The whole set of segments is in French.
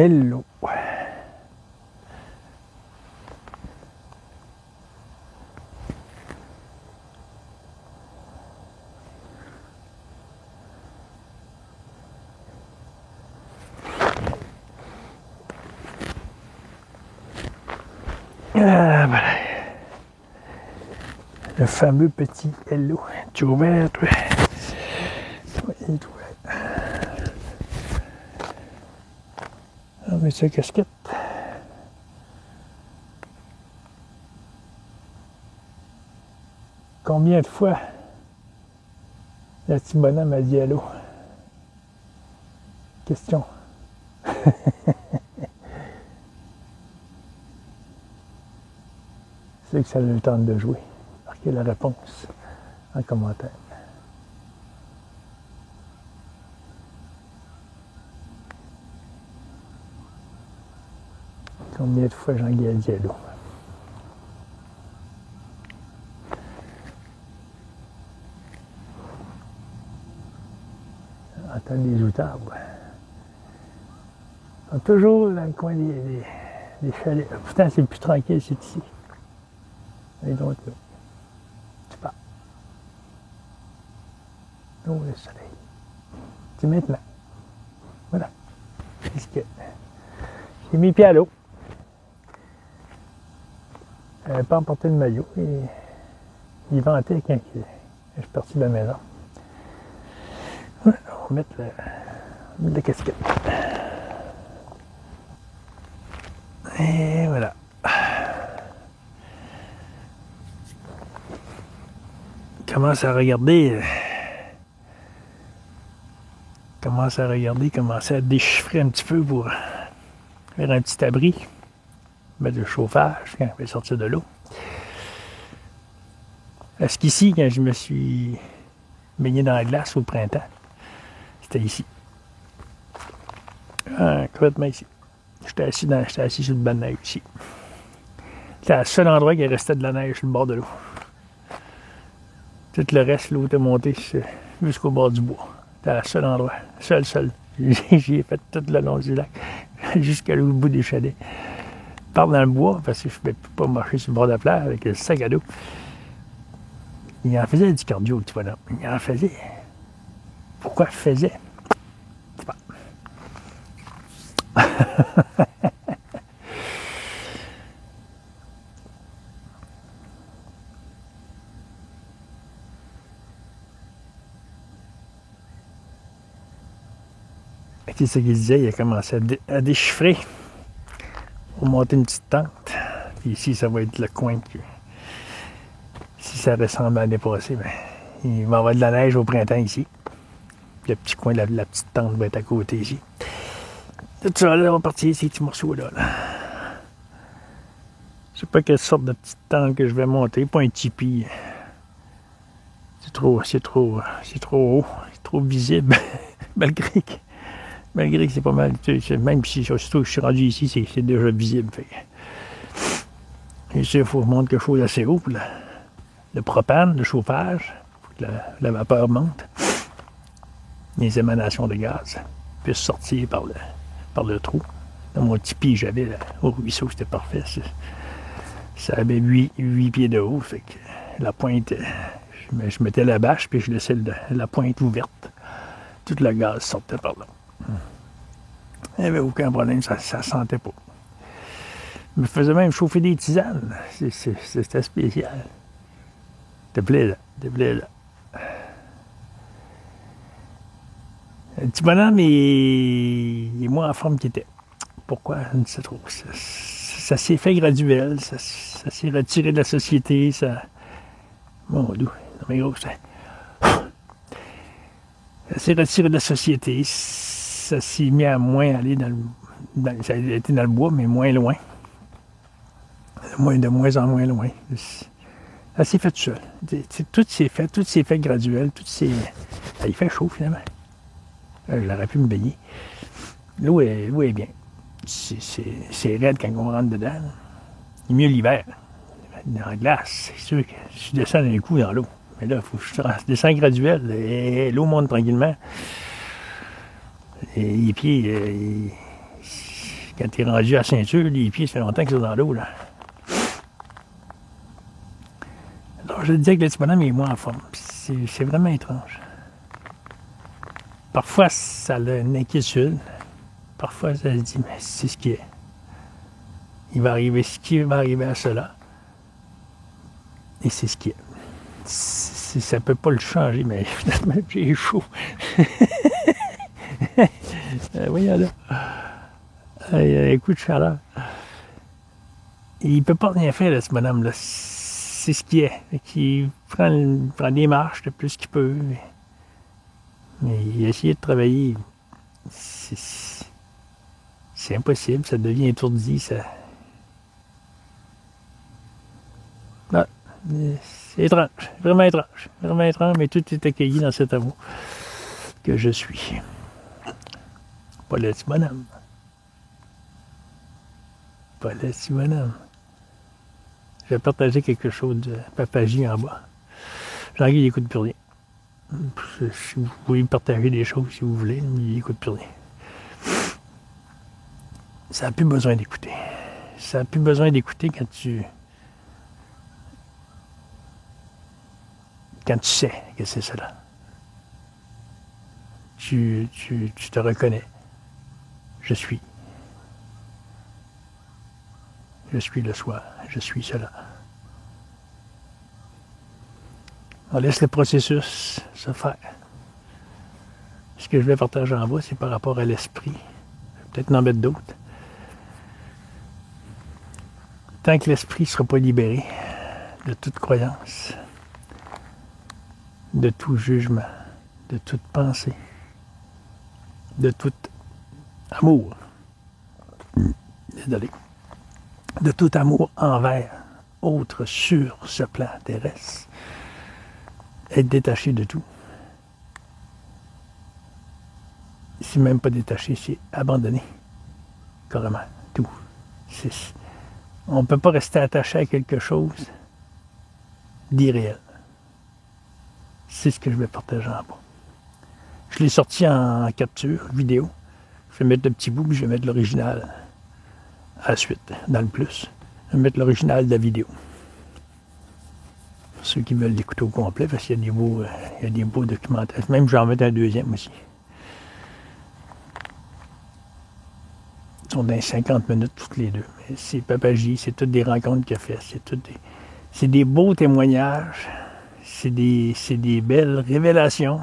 Hello. Ah, voilà. Le fameux petit hello. Tu es ouvert, toi? Oui, il est ouvert. Ah, mais c'est casquette. Combien de fois le petit bonhomme a dit hello? Question. C'est que ça a le temps de jouer. Marquez la réponse en commentaire. Combien de fois Jean-Guy a dit hello? Entend des outards. Ils sont toujours dans le coin des chalets. Pourtant, c'est plus tranquille, c'est ici. Et donc là, tu pars. Oh, le soleil. C'est maintenant. Voilà. Qu'est-ce que... J'ai mis pied à l'eau. Je n'avais pas emporté le maillot. Et il ventait quand je suis parti de la maison. Voilà, on va mettre la casquette. Et voilà. Commence à regarder, commence à déchiffrer un petit peu pour faire un petit abri, mettre le chauffage quand je vais sortir de l'eau. Parce qu'ici, quand je me suis baigné dans la glace au printemps, c'était ici. Complètement ici. J'étais assis sur le banc de neige ici. C'était le seul endroit qui restait de la neige sur le bord de l'eau. Tout le reste, l'eau était montée jusqu'au bord du bois. C'était le seul endroit. Seul. J'y ai fait tout le long du lac, jusqu'à l'autre bout des chalets. Je pars dans le bois, parce que je ne peux pas marcher sur le bord de la plage avec le sac à dos. Il en faisait du cardio, le petit bonhomme. Il en faisait. Pourquoi il faisait? Je sais pas. C'est ce qu'il disait, il a commencé à déchiffrer pour monter une petite tente. Puis ici, ça va être le coin que, si ça ressemble à l'année passée, ben, il va y avoir de la neige au printemps ici. Puis le petit coin de la petite tente va être à côté ici. Tout ça, là, on va partir ces petits morceaux-là. Je sais pas quelle sorte de petite tente que je vais monter, pas un tipi. C'est trop haut, c'est trop visible, malgré que c'est pas mal, même si je suis rendu ici, c'est déjà visible. Et il faut monter quelque chose d'assez haut pour le propane, le chauffage, pour que la vapeur monte. Les émanations de gaz puissent sortir par le trou. Dans mon tipi, j'avais au ruisseau, c'était parfait. Ça avait 8 pieds de haut, fait que la pointe, je mettais la bâche, puis je laissais la pointe ouverte. Tout le gaz sortait par là. Il n'y avait aucun problème, ça ne sentait pas. Je me faisais même chauffer des tisanes. C'était spécial. C'était plaisant. Le petit bonhomme il est moins en forme qu'il était. Pourquoi? Je ne sais trop. Ça s'est fait graduel. Ça s'est retiré de la société. Mon Dieu, mais gros, ça s'est retiré de la société. Ça s'est mis à moins aller ça a été dans le bois, mais moins loin. De moins en moins loin. Ça s'est fait tout seul. Tout s'est fait graduel. Il fait chaud, finalement. J'aurais pu me baigner. L'eau est bien. C'est raide quand on rentre dedans. Il est mieux l'hiver. Dans la glace, c'est sûr que je descends d'un coup dans l'eau. Mais là, il faut que je descends graduel. Et l'eau monte tranquillement. Et les pieds, Quand tu es rendu à ceinture, les pieds, ça fait longtemps qu'ils sont dans l'eau, là. Alors, je disais que le petit bonhomme est moins en forme. C'est vraiment étrange. Parfois, ça a une inquiétude. Parfois, ça se dit, mais c'est ce qui est. Il va arriver ce qui va arriver à cela. Et c'est ce qui est. Ça ne peut pas le changer, mais finalement, j'ai chaud. Voyons là. Un coup de chaleur. Et il ne peut pas rien faire, là, ce bonhomme-là. C'est ce qui est. Il prend des marches le plus qu'il peut. Mais il a essayé de travailler. C'est impossible. Ça devient étourdi. Ça... Ah, c'est étrange. Vraiment étrange. Vraiment étrange, mais tout est accueilli dans cet amour que je suis. Pas le petit bonhomme. Pas le petit bonhomme. Je vais partager quelque chose de papagie en bas. Jean-Guy, il n'écoute plus rien. Si vous pouvez partager des choses si vous voulez, mais il n'écoute plus rien. Ça n'a plus besoin d'écouter. Ça n'a plus besoin d'écouter quand tu sais que c'est cela. Tu te reconnais. Je suis. Je suis le soi. Je suis cela. On laisse le processus se faire. Ce que je vais partager en bas, c'est par rapport à l'esprit. Je vais peut-être en mettre d'autres. Tant que l'esprit ne sera pas libéré de toute croyance, de tout jugement, de toute pensée, de tout amour, désolé, de tout amour envers autre sur ce plan terrestre, être détaché de tout. C'est même pas détaché, c'est abandonné. Carrément, tout. On ne peut pas rester attaché à quelque chose d'irréel. C'est ce que je vais partager en bas. Je l'ai sorti en capture vidéo. Je vais mettre le petit bout, puis je vais mettre l'original à la suite, dans le plus. Je vais mettre l'original de la vidéo. Pour ceux qui veulent l'écouter au complet, parce qu'il y a des beaux documentaires. Même j'en mets un deuxième aussi. Ils sont dans 50 minutes toutes les deux. Mais c'est papagie, c'est toutes des rencontres qu'il a faites. C'est des beaux témoignages. C'est des belles révélations.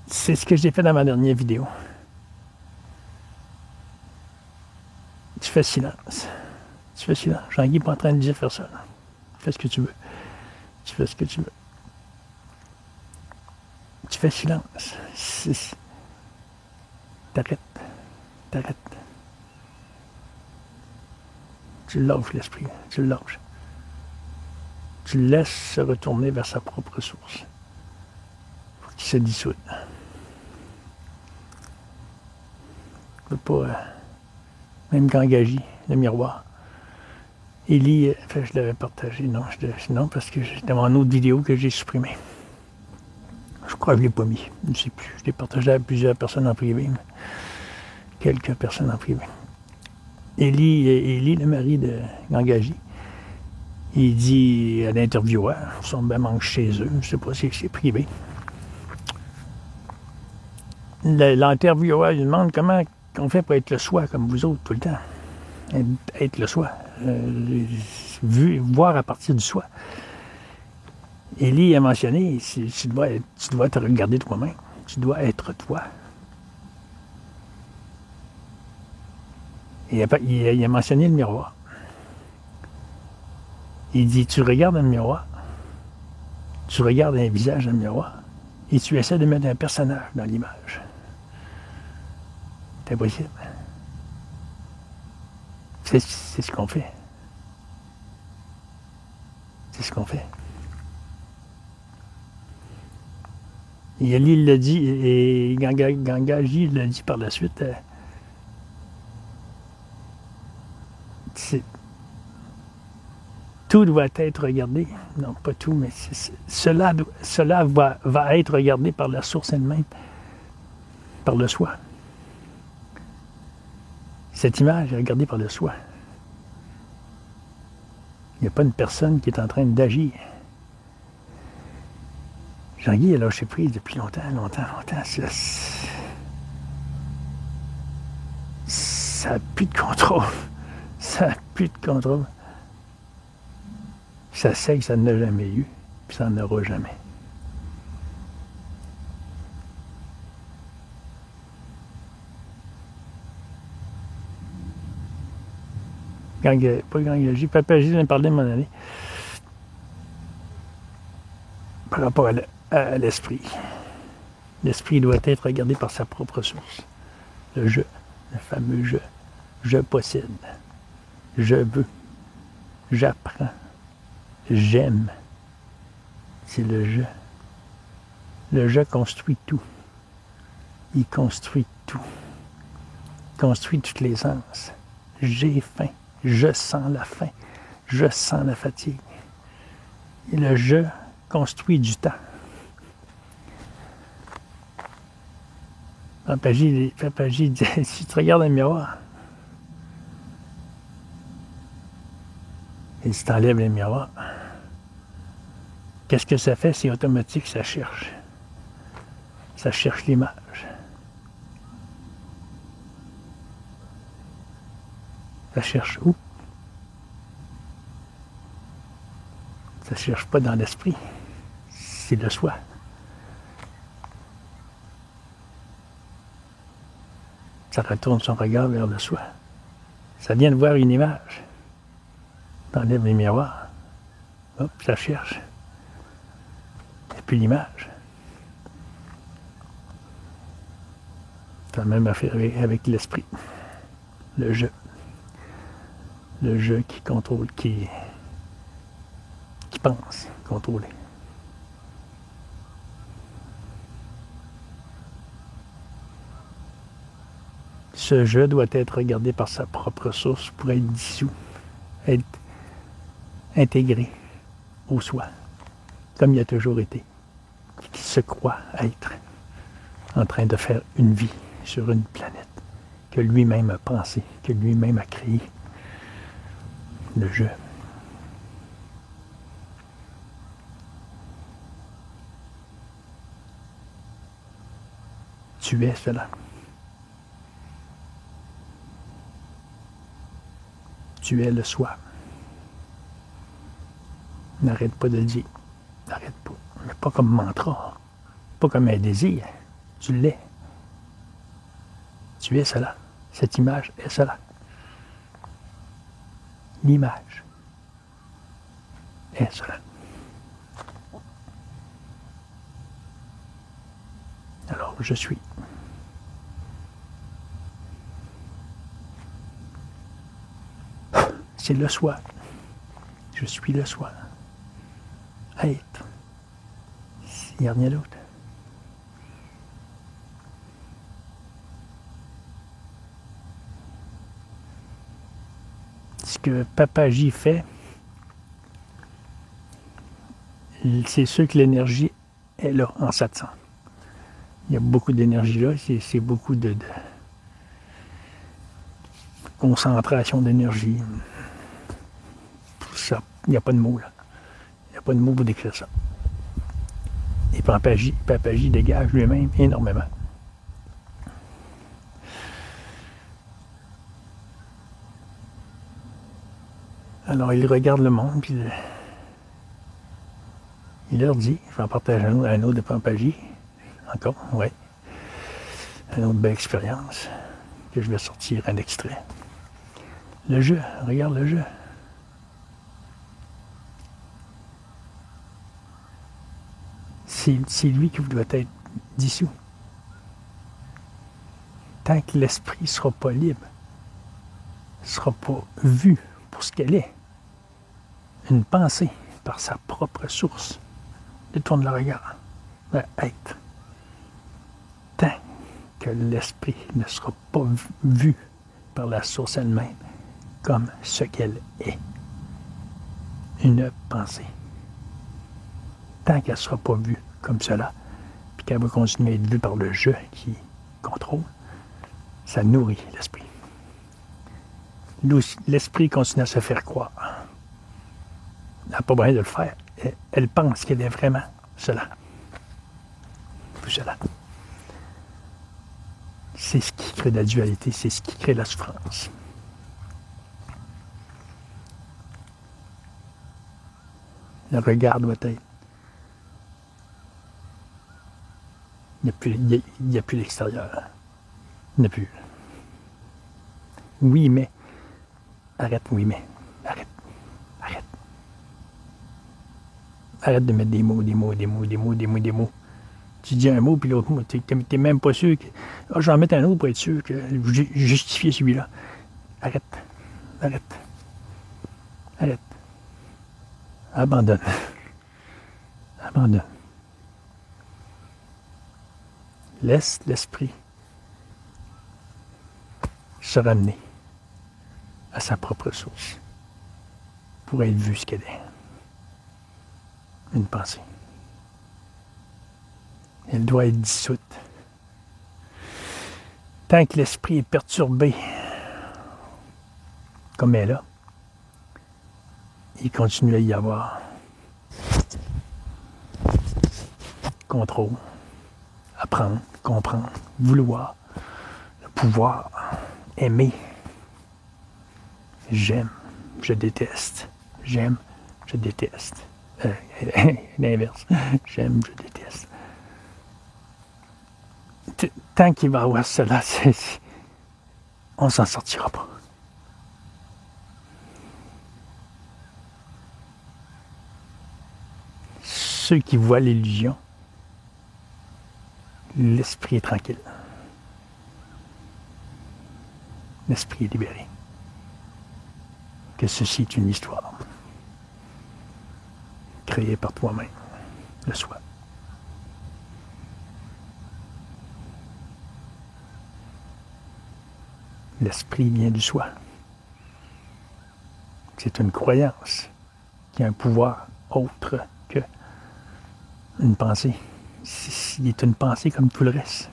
C'est ce que j'ai fait dans ma dernière vidéo. Tu fais silence. Tu fais silence. Jean-Guy n'est pas en train de dire faire ça. Là. Fais ce que tu veux. Tu fais ce que tu veux. Tu fais silence. T'arrêtes. T'arrêtes. Tu lâches l'esprit. Tu le lâches. Tu le laisses se retourner vers sa propre source. Faut qu'il se dissoude. Je ne peux pas... même qu'engager le miroir. Élie, enfin, je l'avais partagé. Non, parce que c'était mon autre vidéo que j'ai supprimée. Je crois que je ne l'ai pas mis. Je ne sais plus. Je l'ai partagé à plusieurs personnes en privé. Quelques personnes en privé. Élie, le mari de Gangaji, il dit à l'intervieweur, ils sont bien manqués chez eux, je ne sais pas si c'est privé. L'intervieweur lui demande comment on fait pour être le soi comme vous autres tout le temps. Être le soi. Voir à partir du soi. Élie a mentionné, tu dois te regarder toi-même. Tu dois être toi. Il a mentionné le miroir. Il dit, tu regardes un miroir, tu regardes un visage dans le miroir, et tu essaies de mettre un personnage dans l'image. C'est impossible. C'est ce qu'on fait. C'est ce qu'on fait. Et Ali l'a dit, et Gangaji l'a dit par la suite. Tout doit être regardé. Non, pas tout, mais cela va être regardé par la source elle-même, par le soi. Cette image est regardée par le soi. Il n'y a pas une personne qui est en train d'agir. Jean-Guy a lâché prise depuis longtemps. Ça n'a plus de contrôle. Ça n'a plus de contrôle. Ça sait que ça n'a jamais eu, puis ça n'en aura jamais. Pas quand il agit, Papa Gilles m'a parlé de mon année. Par rapport à l'esprit. L'esprit doit être regardé par sa propre source. Le je, le fameux je. Je possède. Je veux. J'apprends. J'aime. C'est le je. Le je construit tout. Il construit tout. Il construit tous les sens. J'ai faim. Je sens la faim. Je sens la fatigue. Et le je construit du temps. Papa Gilles dit, si tu regardes un miroir, et si tu enlèves les miroirs, qu'est-ce que ça fait? C'est automatique, ça cherche. Ça cherche l'image. Ça cherche où? Ça ne cherche pas dans l'esprit. C'est le soi. Ça retourne son regard vers le soi. Ça vient de voir une image. T'enlèves les miroirs. Hop, ça cherche. Et puis l'image. C'est la même affaire avec l'esprit. Le je. Le je qui contrôle, qui pense contrôler. Ce je doit être regardé par sa propre source pour être dissous, être intégré au soi, comme il a toujours été, qui se croit être en train de faire une vie sur une planète que lui-même a pensée, que lui-même a créée. Le je. Tu es cela. Tu es le soi. N'arrête pas de le dire. N'arrête pas. Mais pas comme mantra. Pas comme un désir. Tu l'es. Tu es cela. Cette image est cela. L'image est cela. Alors, je suis. C'est le soi. Je suis le soi. Être. Il n'y a rien d'autre. Ce que Papa J fait, c'est sûr que l'énergie est là, en satsang. Il y a beaucoup d'énergie là, c'est beaucoup de concentration d'énergie. Ça, il n'y a pas de mots là. Il n'y a pas de mots pour décrire ça. Et Papa J dégage lui-même énormément. Alors il regarde le monde, puis il leur dit, je vais en partager un autre de Papa J. Encore, oui. Une autre belle expérience, que je vais sortir un extrait. Le jeu, regarde le jeu. C'est lui qui doit être dissous. Tant que l'esprit ne sera pas libre, ne sera pas vu pour ce qu'elle est, une pensée par sa propre source, détourne le regard vers être. Tant que l'esprit ne sera pas vu par la source elle-même comme ce qu'elle est. une pensée. Tant qu'elle ne sera pas vue comme cela, puis qu'elle va continuer à être vue par le je qui contrôle, ça nourrit l'esprit. L'esprit continue à se faire croire. Elle n'a pas besoin de le faire. Elle pense qu'elle est vraiment cela. Tout cela. C'est ce qui crée la dualité, c'est ce qui crée la souffrance. Le regard doit être. Il n'y a plus l'extérieur. Il n'y a plus. Oui, mais. Arrête, oui, mais. Arrête. Arrête. Arrête de mettre des mots. Tu dis un mot, puis l'autre mot, tu n'es même pas sûr que. Ah, j'en mets un autre pour être sûr que justifier celui-là. Arrête. Abandonne. Laisse l'esprit se ramener à sa propre source pour être vu ce qu'elle est. Une pensée. Elle doit être dissoute. Tant que l'esprit est perturbé, comme elle est là, il continue à y avoir contrôle, apprendre, comprendre, vouloir, le pouvoir, aimer. J'aime, je déteste. J'aime, je déteste. L'inverse. J'aime, je déteste. Tant qu'il va y avoir cela, on ne s'en sortira pas. Ceux qui voient l'illusion, l'esprit est tranquille. L'esprit est libéré. Que ceci est une histoire créée par toi-même, le soi. L'esprit vient du soi. C'est une croyance qui a un pouvoir autre que une pensée. Il est une pensée comme tout le reste.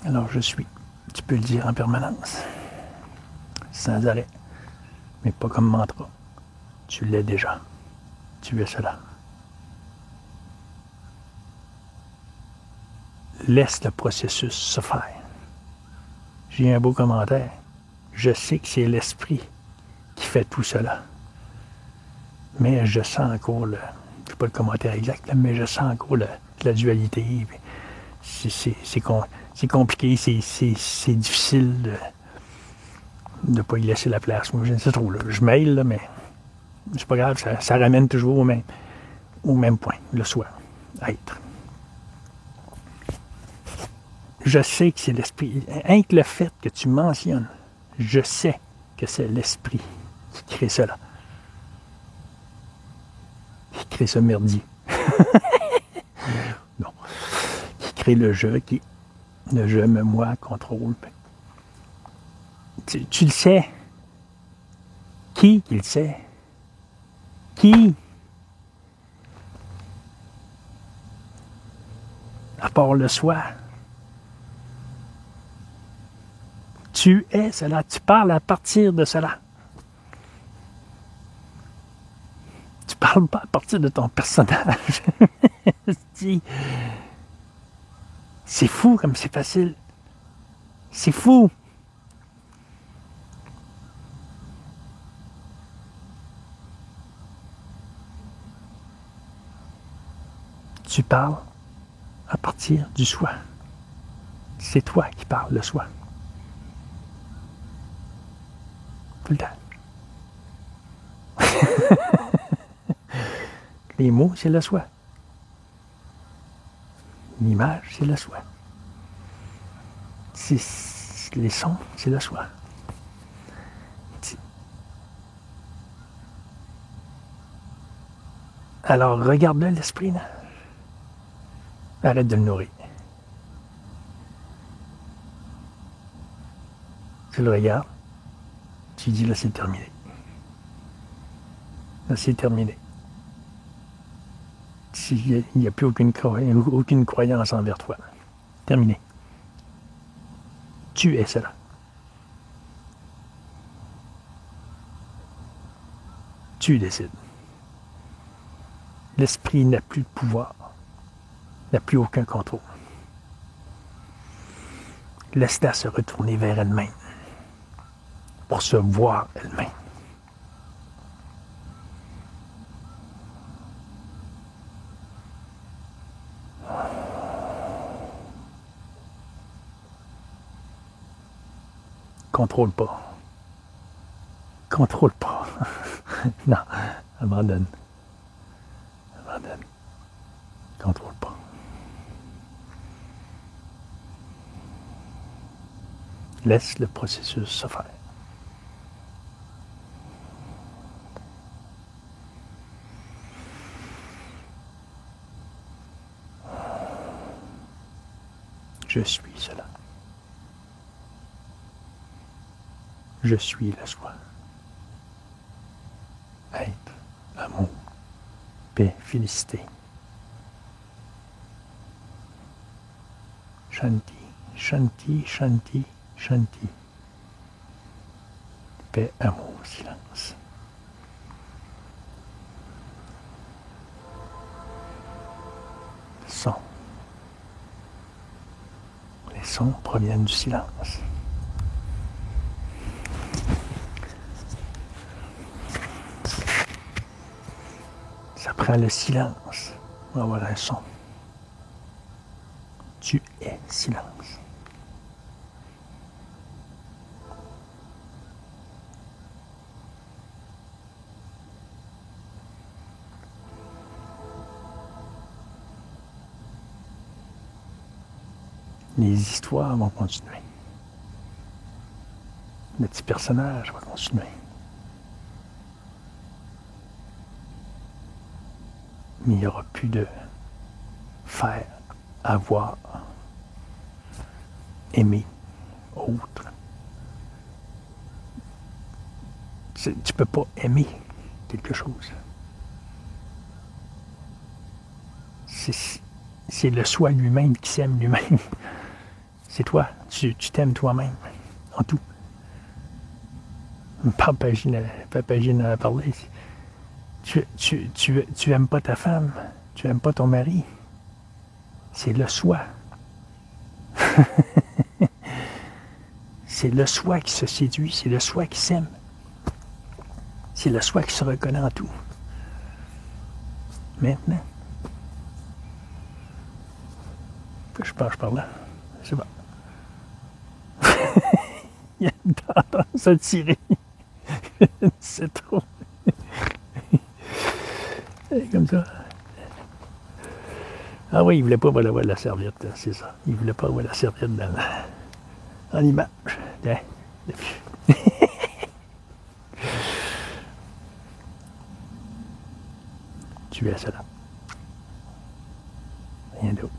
Alors je suis. Tu peux le dire en permanence. Sans arrêt. Mais pas comme mantra. Tu l'es déjà. Tu es cela. Laisse le processus se faire. J'ai un beau commentaire. Je sais que c'est l'esprit qui fait tout cela. Mais je sens encore je sais pas le commentaire exact, mais je sens encore la dualité. C'est compliqué, c'est difficile de ne pas y laisser la place. Moi, je ne sais trop. Là. Je mail, là, mais c'est pas grave, ça ramène toujours au même point, le soi, être. Je sais que c'est l'esprit. Rien que le fait que tu mentionnes, je sais que c'est l'esprit qui crée cela. Qui crée ce merdier. Non. Qui crée le je, le je, me, moi, contrôle. Tu le sais. Qui le sait? Qui? À part le soi. Tu es cela. Tu parles à partir de cela. Tu parles pas à partir de ton personnage. C'est fou comme c'est facile. C'est fou. Tu parles à partir du soi. C'est toi qui parles, le soi. Tout le temps. Les mots, c'est le soi. L'image, c'est le soi. Les sons, c'est le soi. Alors, regarde-le, l'esprit, là. Arrête de le nourrir. le regardes, tu dis là c'est terminé. Là c'est terminé. Il n'y a plus aucune croyance envers toi. Terminé. Tu es cela. Tu décides. L'esprit n'a plus de pouvoir, n'a plus aucun contrôle. Laisse-la se retourner vers elle-même pour se voir elle-même. Contrôle pas. Contrôle pas. Non, abandonne. Abandonne. Contrôle pas. Laisse le processus se faire. Je suis cela. Je suis la joie. Être, amour, paix, félicité. Shanti, shanti, shanti, shanti. Paix, amour, silence. Son. Les sons proviennent du silence. Ça prend le silence pour avoir un son. Tu es silence. Les histoires vont continuer. Le petit personnage va continuer. Mais il n'y aura plus de faire, avoir, aimer, autre. Tu ne peux pas aimer quelque chose. C'est le soi lui-même qui s'aime lui-même. C'est toi. Tu t'aimes toi-même. En tout. Papagine a parlé. Tu aimes pas ta femme. Tu aimes pas ton mari. C'est le soi. C'est le soi qui se séduit. C'est le soi qui s'aime. C'est le soi qui se reconnaît en tout. Maintenant. Je penche par là. C'est bon. Il y a une tendance à tirer. C'est trop. Comme ça. Ah oui, il voulait pas avoir la serviette, c'est ça. Il voulait pas avoir la serviette en image. Tiens, tu es cela. Rien d'autre.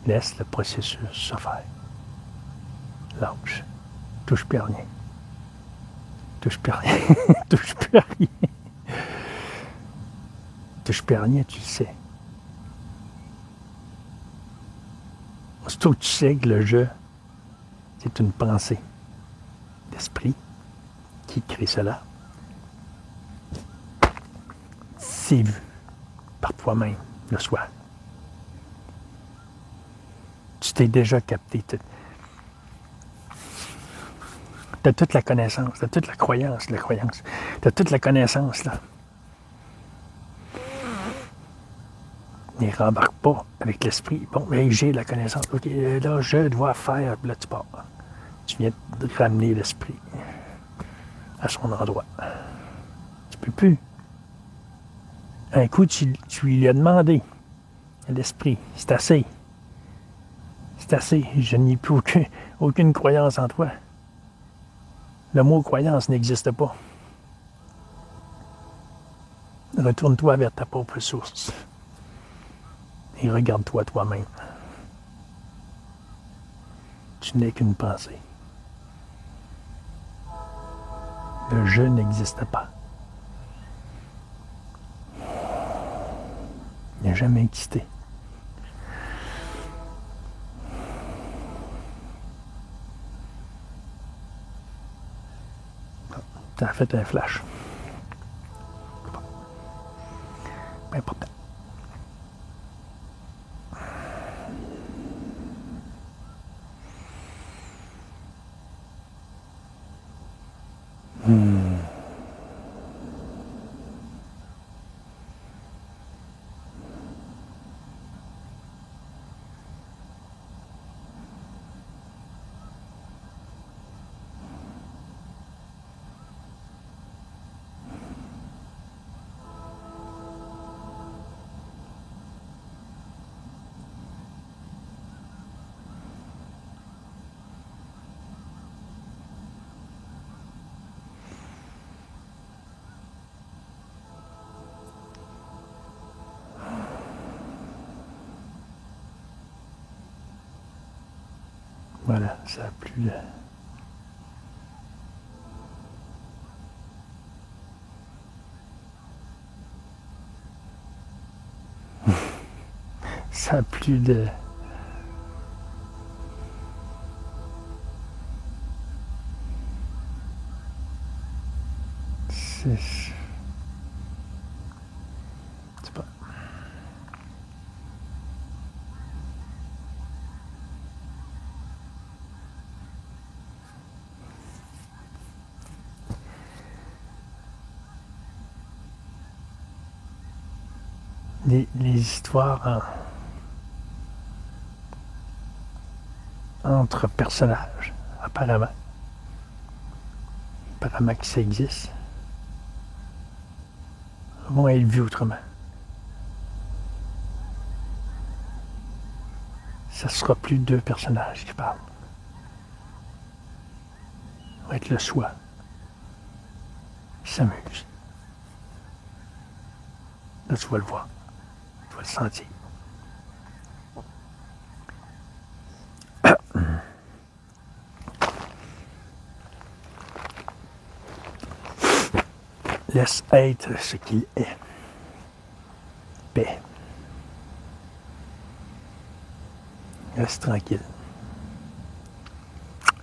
Laisse le processus se faire. Lâche. Touche plus à rien. Touche plus à rien. Touche plus à rien. Touche plus à rien, tu le sais. Aussitôt que tu sais que le jeu, c'est une pensée d'esprit qui crée cela, c'est vu par toi-même, le soi. Tu t'es déjà capté. Tu as toute la connaissance, tu as toute la croyance, tu as toute la connaissance, là. Ne rembarque pas avec l'esprit. Bon, mais j'ai la connaissance. OK, là, je dois faire. Là, tu pars. Tu viens de ramener l'esprit à son endroit. Tu peux plus. Un coup, tu lui as demandé à l'esprit. C'est assez. C'est assez. Je n'ai plus aucune croyance en toi. Le mot croyance n'existe pas. Retourne-toi vers ta propre source. Et regarde-toi toi-même. Tu tu n'es qu'une pensée. Le je n'existe pas. Il n'a jamais existé. Ça a fait un flash. Pas important. Voilà, ça n'a plus de... ça n'a plus de... C'est pas... Les histoires entre personnages, apparemment que ça existe, vont être vues autrement. Ça ne sera plus deux personnages qui parlent. Ça va être le soi qui s'amuse. Là, tu vas le voir. Tu vas le sentir. Laisse être ce qu'il est. Paix. Reste tranquille.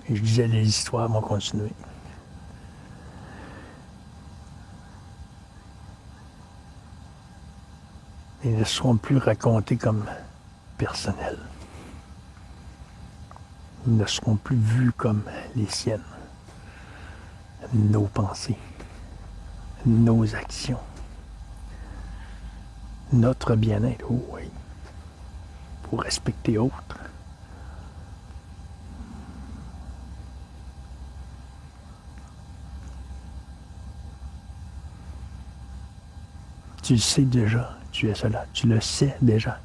Et je disais, les histoires vont continuer. Ils ne seront plus racontés comme personnels. Ils ne seront plus vus comme les siennes. Nos pensées. Nos actions. Notre bien-être, oh oui. Pour respecter autres. Tu le sais déjà, tu es cela, tu le sais déjà.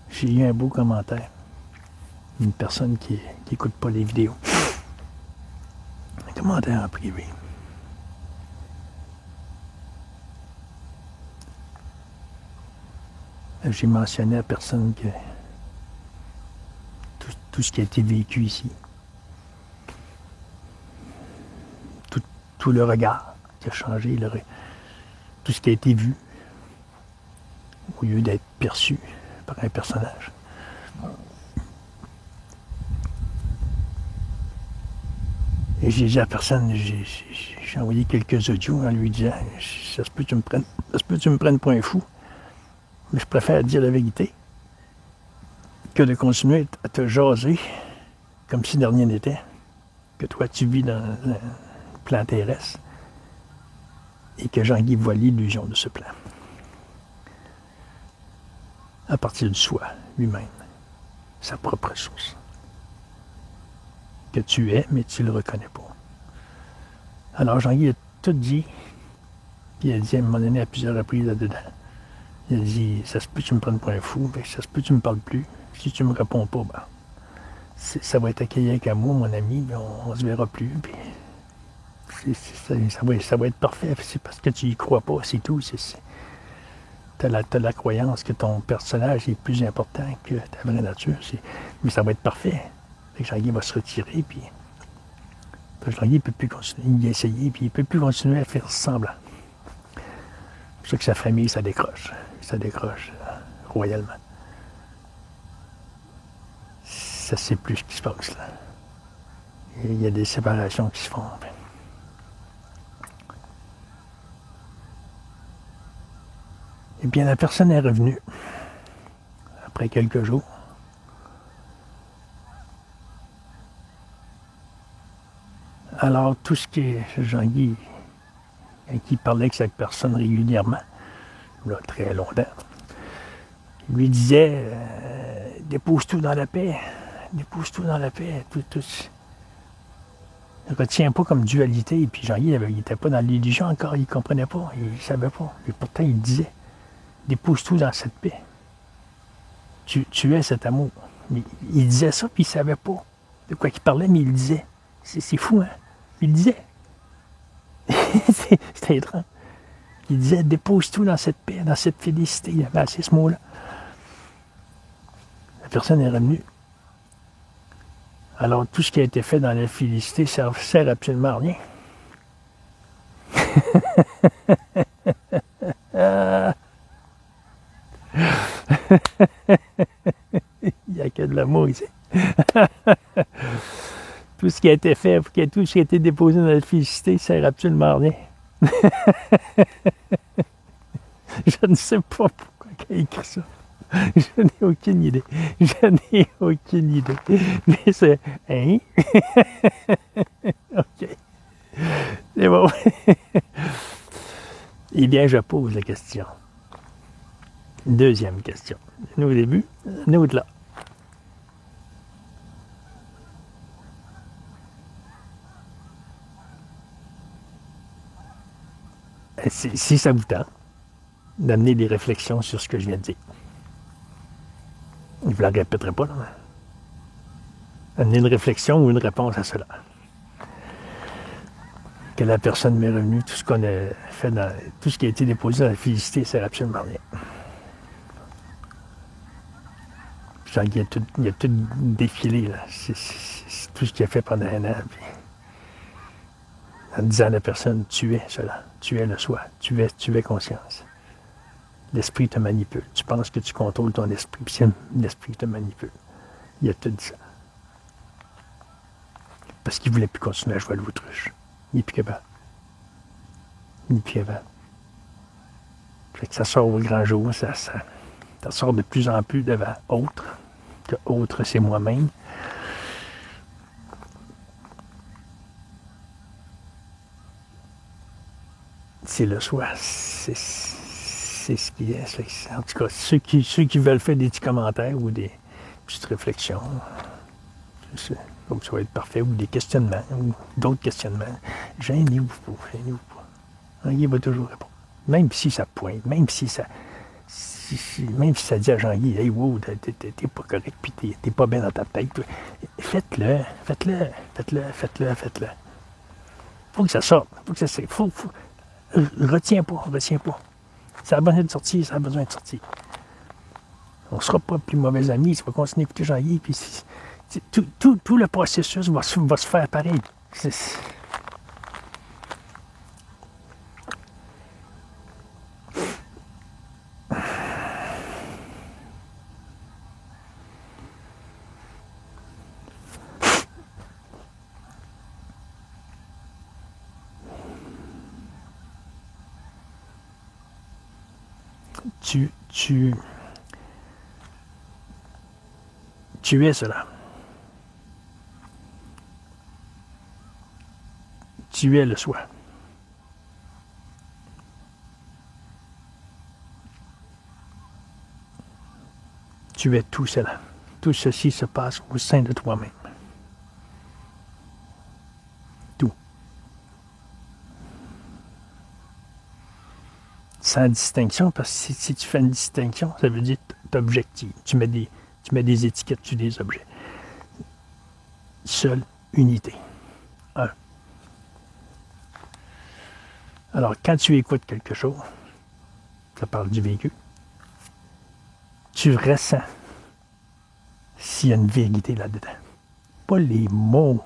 J'ai eu un beau commentaire. Une personne qui n'écoute pas les vidéos. Un commentaire en privé. J'ai mentionné à la personne que tout ce qui a été vécu ici, tout le regard qui a changé, tout ce qui a été vu, au lieu d'être perçu par un personnage. Et j'ai dit à la personne, j'ai envoyé quelques audios en lui disant, ça se peut que tu me prennes pour un fou, mais je préfère dire la vérité que de continuer à te jaser comme si de rien n'était, que toi tu vis dans un plan terrestre et que Jean-Guy voit l'illusion de ce plan. À partir du soi, lui-même, sa propre source. Que tu es, mais tu ne le reconnais pas. Alors Jean-Guy a tout dit, puis il a dit à un moment donné à plusieurs reprises là-dedans, il a dit, ça se peut que tu me prennes pour un fou, ben, ça se peut que tu me parles plus, si tu me réponds pas, ben, ça va être accueilli avec amour, mon ami, ben, on se verra plus, puis ça va être parfait, c'est parce que tu y crois pas, c'est tout, t'as la croyance que ton personnage est plus important que ta vraie nature. Mais ça va être parfait. Fait que Jean-Guy va se retirer, puis Jean-Guy ne peut plus continuer, il a essayé, puis il ne peut plus continuer à faire semblant. C'est pour ça que sa famille, ça décroche. Ça décroche royalement. Ça ne sait plus ce qui se passe là. Et il y a des séparations qui se font. Eh bien, la personne est revenue après quelques jours. Alors, tout ce qui est Jean-Guy, qui parlait avec cette personne régulièrement, là, très longtemps, il lui disait dépose tout dans la paix, dépose tout dans la paix, tout. Ne retiens pas comme dualité. Et puis Jean-Guy, il n'était pas dans l'illusion encore, il ne comprenait pas, il ne savait pas. Et pourtant, il disait dépose tout dans cette paix. Tu es cet amour. Il disait ça, puis il ne savait pas de quoi il parlait, mais il le disait. C'est fou, hein? Il le disait. C'était étrange. Il disait dépose tout dans cette paix, dans cette félicité. Il avait assez ce mot-là. La personne est revenue. Alors, tout ce qui a été fait dans la félicité sert absolument à rien. Il n'y a que de l'amour ici. Tout ce qui a été fait, tout ce qui a été déposé dans la félicité sert absolument à rien. Je ne sais pas pourquoi il a écrit ça. Je n'ai aucune idée. Mais c'est... Hein? OK. C'est bon. Eh bien, je pose la question. Deuxième question. Nous au début, nous de là. Si ça vous tente d'amener des réflexions sur ce que je viens de dire. Je ne vous la répéterai pas, là. Amener une réflexion ou une réponse à cela. Que la personne m'est revenue, tout ce qu'on a fait, tout ce qui a été déposé dans la félicité, sert absolument rien. Genre, il a tout défilé, là. C'est tout ce qu'il a fait pendant un an. Puis, en disant à la personne, tu es cela, tu es le soi, tu es conscience. L'esprit te manipule. Tu penses que tu contrôles ton esprit, puis l'esprit te manipule. Il a tout dit ça. Parce qu'il ne voulait plus continuer à jouer à l'autruche. Il n'est plus capable. Fait que ça sort au grand jour, ça sort de plus en plus devant autre, que autre c'est moi-même. C'est le soi, c'est ce qui est. En tout cas, ceux qui veulent faire des petits commentaires ou des petites réflexions, comme ça va être parfait, ou des questionnements, ou d'autres questionnements, gênez-vous pas. Jean-Guy va toujours répondre. Même si ça pointe, même si ça dit à Jean-Guy, hey, wow, t'es pas correct, puis t'es pas bien dans ta tête. Faites-le. Faut que ça sorte. Retiens pas. Ça a besoin de sortir, On ne sera pas plus mauvais amis, ça va continuer à écouter Jean-Guy, puis tout le processus va se faire pareil. Tu es cela. Tu es le soi. Tu es tout cela. Tout ceci se passe au sein de toi-même. Tout. Sans distinction, parce que si tu fais une distinction, ça veut dire que tu objectives. Tu mets des étiquettes sur des objets. Seule unité. Un. Alors, quand tu écoutes quelque chose, ça parle du vécu, tu ressens s'il y a une vérité là-dedans. Pas les mots,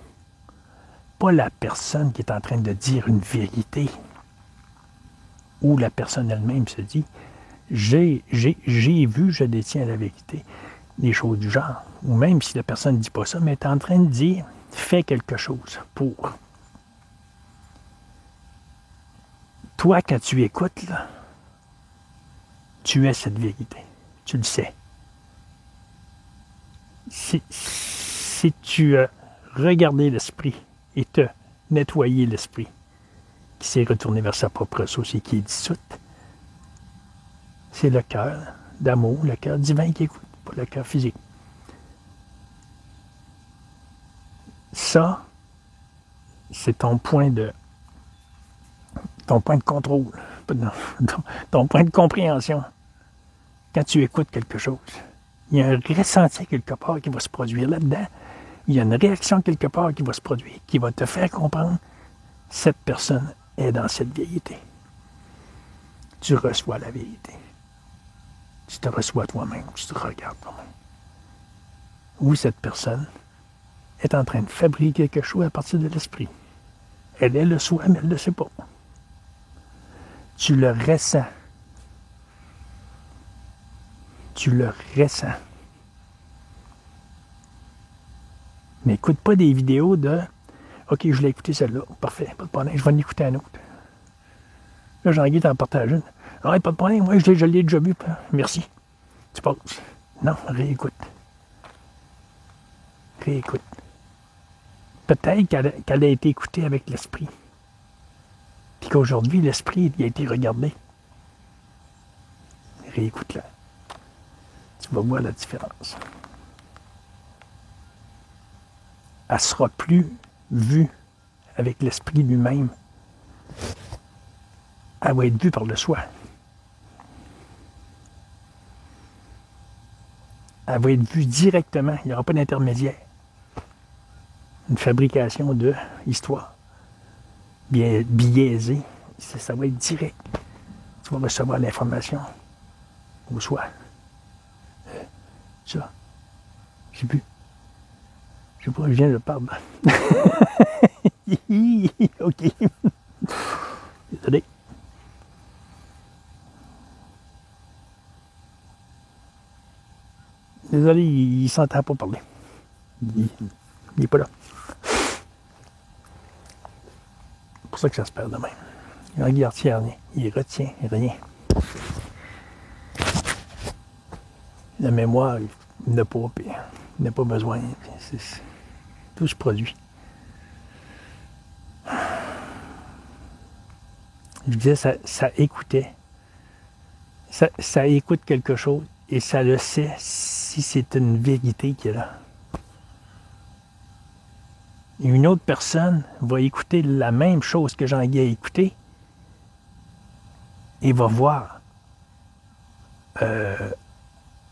pas la personne qui est en train de dire une vérité, ou la personne elle-même se dit j'ai vu, je détiens la vérité, des choses du genre. Ou même si la personne ne dit pas ça, mais est en train de dire fais quelque chose pour. Toi, quand tu écoutes, là, tu es cette vérité. Tu le sais. Si tu as regardé l'esprit et te nettoyé l'esprit, qui s'est retourné vers sa propre source et qui est dissoute, c'est le cœur d'amour, le cœur divin qui écoute, pas le cœur physique. Ça, c'est ton point de contrôle, ton point de compréhension. Quand tu écoutes quelque chose, il y a un ressenti quelque part qui va se produire là-dedans. Il y a une réaction quelque part qui va se produire, qui va te faire comprendre cette personne est dans cette vérité. Tu reçois la vérité. Tu te reçois toi-même, tu te regardes toi-même. Ou cette personne est en train de fabriquer quelque chose à partir de l'esprit. Elle est le soi, mais elle ne le sait pas. Tu le ressens. Tu le ressens. Mais écoute pas des vidéos de « OK, je l'ai écouté celle-là. Parfait, pas de problème, je vais en écouter un autre. » Là, Jean-Guy t'en partage une. « Ah, pas de problème, moi, je l'ai déjà vu. Merci. » Tu passes. Non, réécoute. Réécoute. Peut-être qu'elle a été écoutée avec l'esprit. Puis qu'aujourd'hui, l'esprit il a été regardé. Réécoute-la. Tu vas voir la différence. Elle ne sera plus vue avec l'esprit lui-même. Elle va être vue par le soi. Elle va être vue directement. Il n'y aura pas d'intermédiaire. Une fabrication de histoire biaisée. Ça va être direct. Tu vas recevoir l'information au soi. Ça. J'ai bu. Je sais pas, je viens de perdre. OK. Désolé. Désolé, il ne s'entend pas parler. Il n'est pas là. C'est pour ça que ça se perd de même. Il regarde rien. Il retient rien. La mémoire, il n'a pas, puis il n'a pas besoin. Tout se produit. Je disais, ça écoutait. Ça écoute quelque chose et ça le sait si c'est une vérité qui est là. Et une autre personne va écouter la même chose que Jean-Guy a écouté et va voir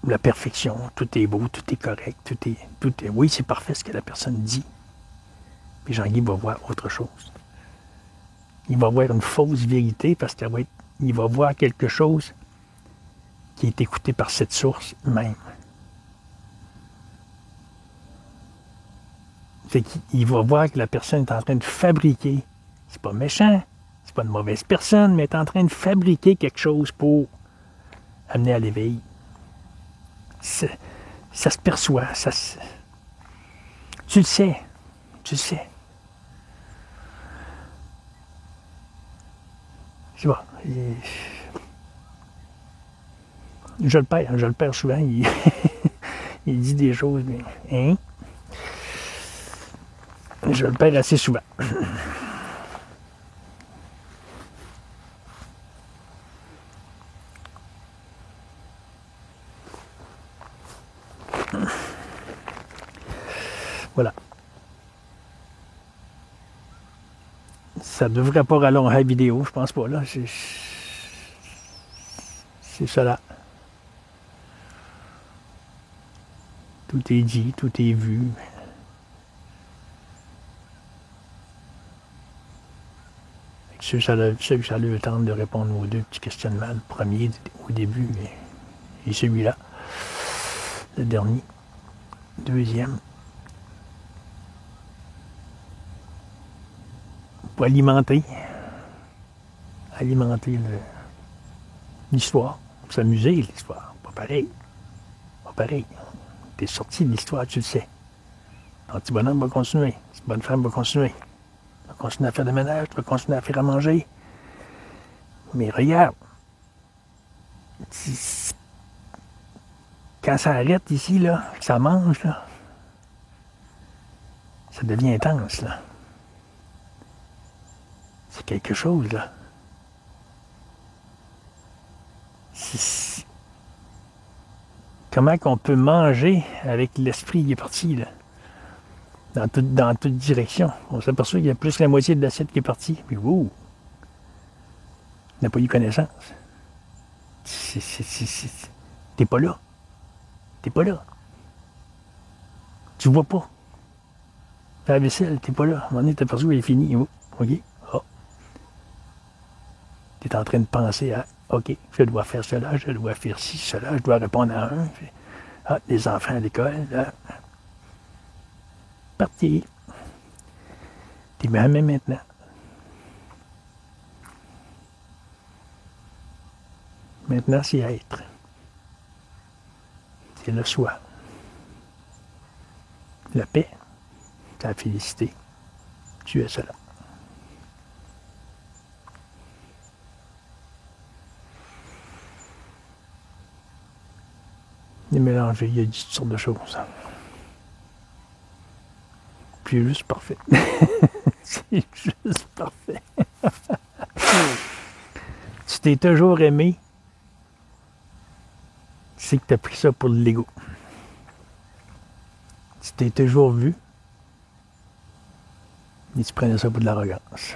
la perfection, tout est beau, tout est correct, tout est oui, c'est parfait ce que la personne dit. Puis Jean-Guy va voir autre chose. Il va voir une fausse vérité parce qu'il va voir quelque chose qui est écouté par cette source même. Fait qu'il va voir que la personne est en train de fabriquer. C'est pas méchant, c'est pas une mauvaise personne, mais est en train de fabriquer quelque chose pour amener à l'éveil. Ça se perçoit, tu le sais, tu le sais. Je sais pas. Je le perds souvent. Il dit des choses, mais hein? Je le perds assez souvent. Voilà. Ça devrait pas rallonger la vidéo, je pense pas, là. C'est ça là. Tout est dit, tout est vu. Ceux qui ça a eu le temps de répondre aux deux petits questionnements, le premier au début et celui-là. le dernier. Deuxième. Pour alimenter l'histoire. Pour s'amuser, l'histoire. Pas pareil. Pas pareil. T'es sorti de l'histoire, tu le sais. Ton petit bonhomme va continuer. Cette bonne femme va continuer. Tu vas continuer à faire des ménages, tu vas continuer à faire à manger. Mais regarde, quand ça arrête ici, là, que ça mange, là, ça devient intense, là. C'est quelque chose, là. Comment qu'on peut manger avec l'esprit qui est parti, là? Dans toute direction. On s'aperçoit qu'il y a plus que la moitié de l'assiette qui est partie. Puis, wow! On n'a pas eu connaissance. T'es pas là. T'es pas là. Tu vois pas. La vaisselle, t'es pas là. À un moment donné, t'as perçu, elle est finie. Oh, OK. Oh. T'es en train de penser à, OK, je dois faire cela, je dois faire ci, cela, je dois répondre à un. Ah, les enfants à l'école, là. Parti. T'es même maintenant. Maintenant, c'est être. C'est le soi. La paix, c'est la félicité. Tu es cela. Les mélangés, il y a toutes sortes de choses. Puis juste parfait. C'est juste parfait. Tu t'es toujours aimé. C'est que tu as pris ça pour l'ego. Tu t'es toujours vu. Et tu prenais ça pour de l'arrogance.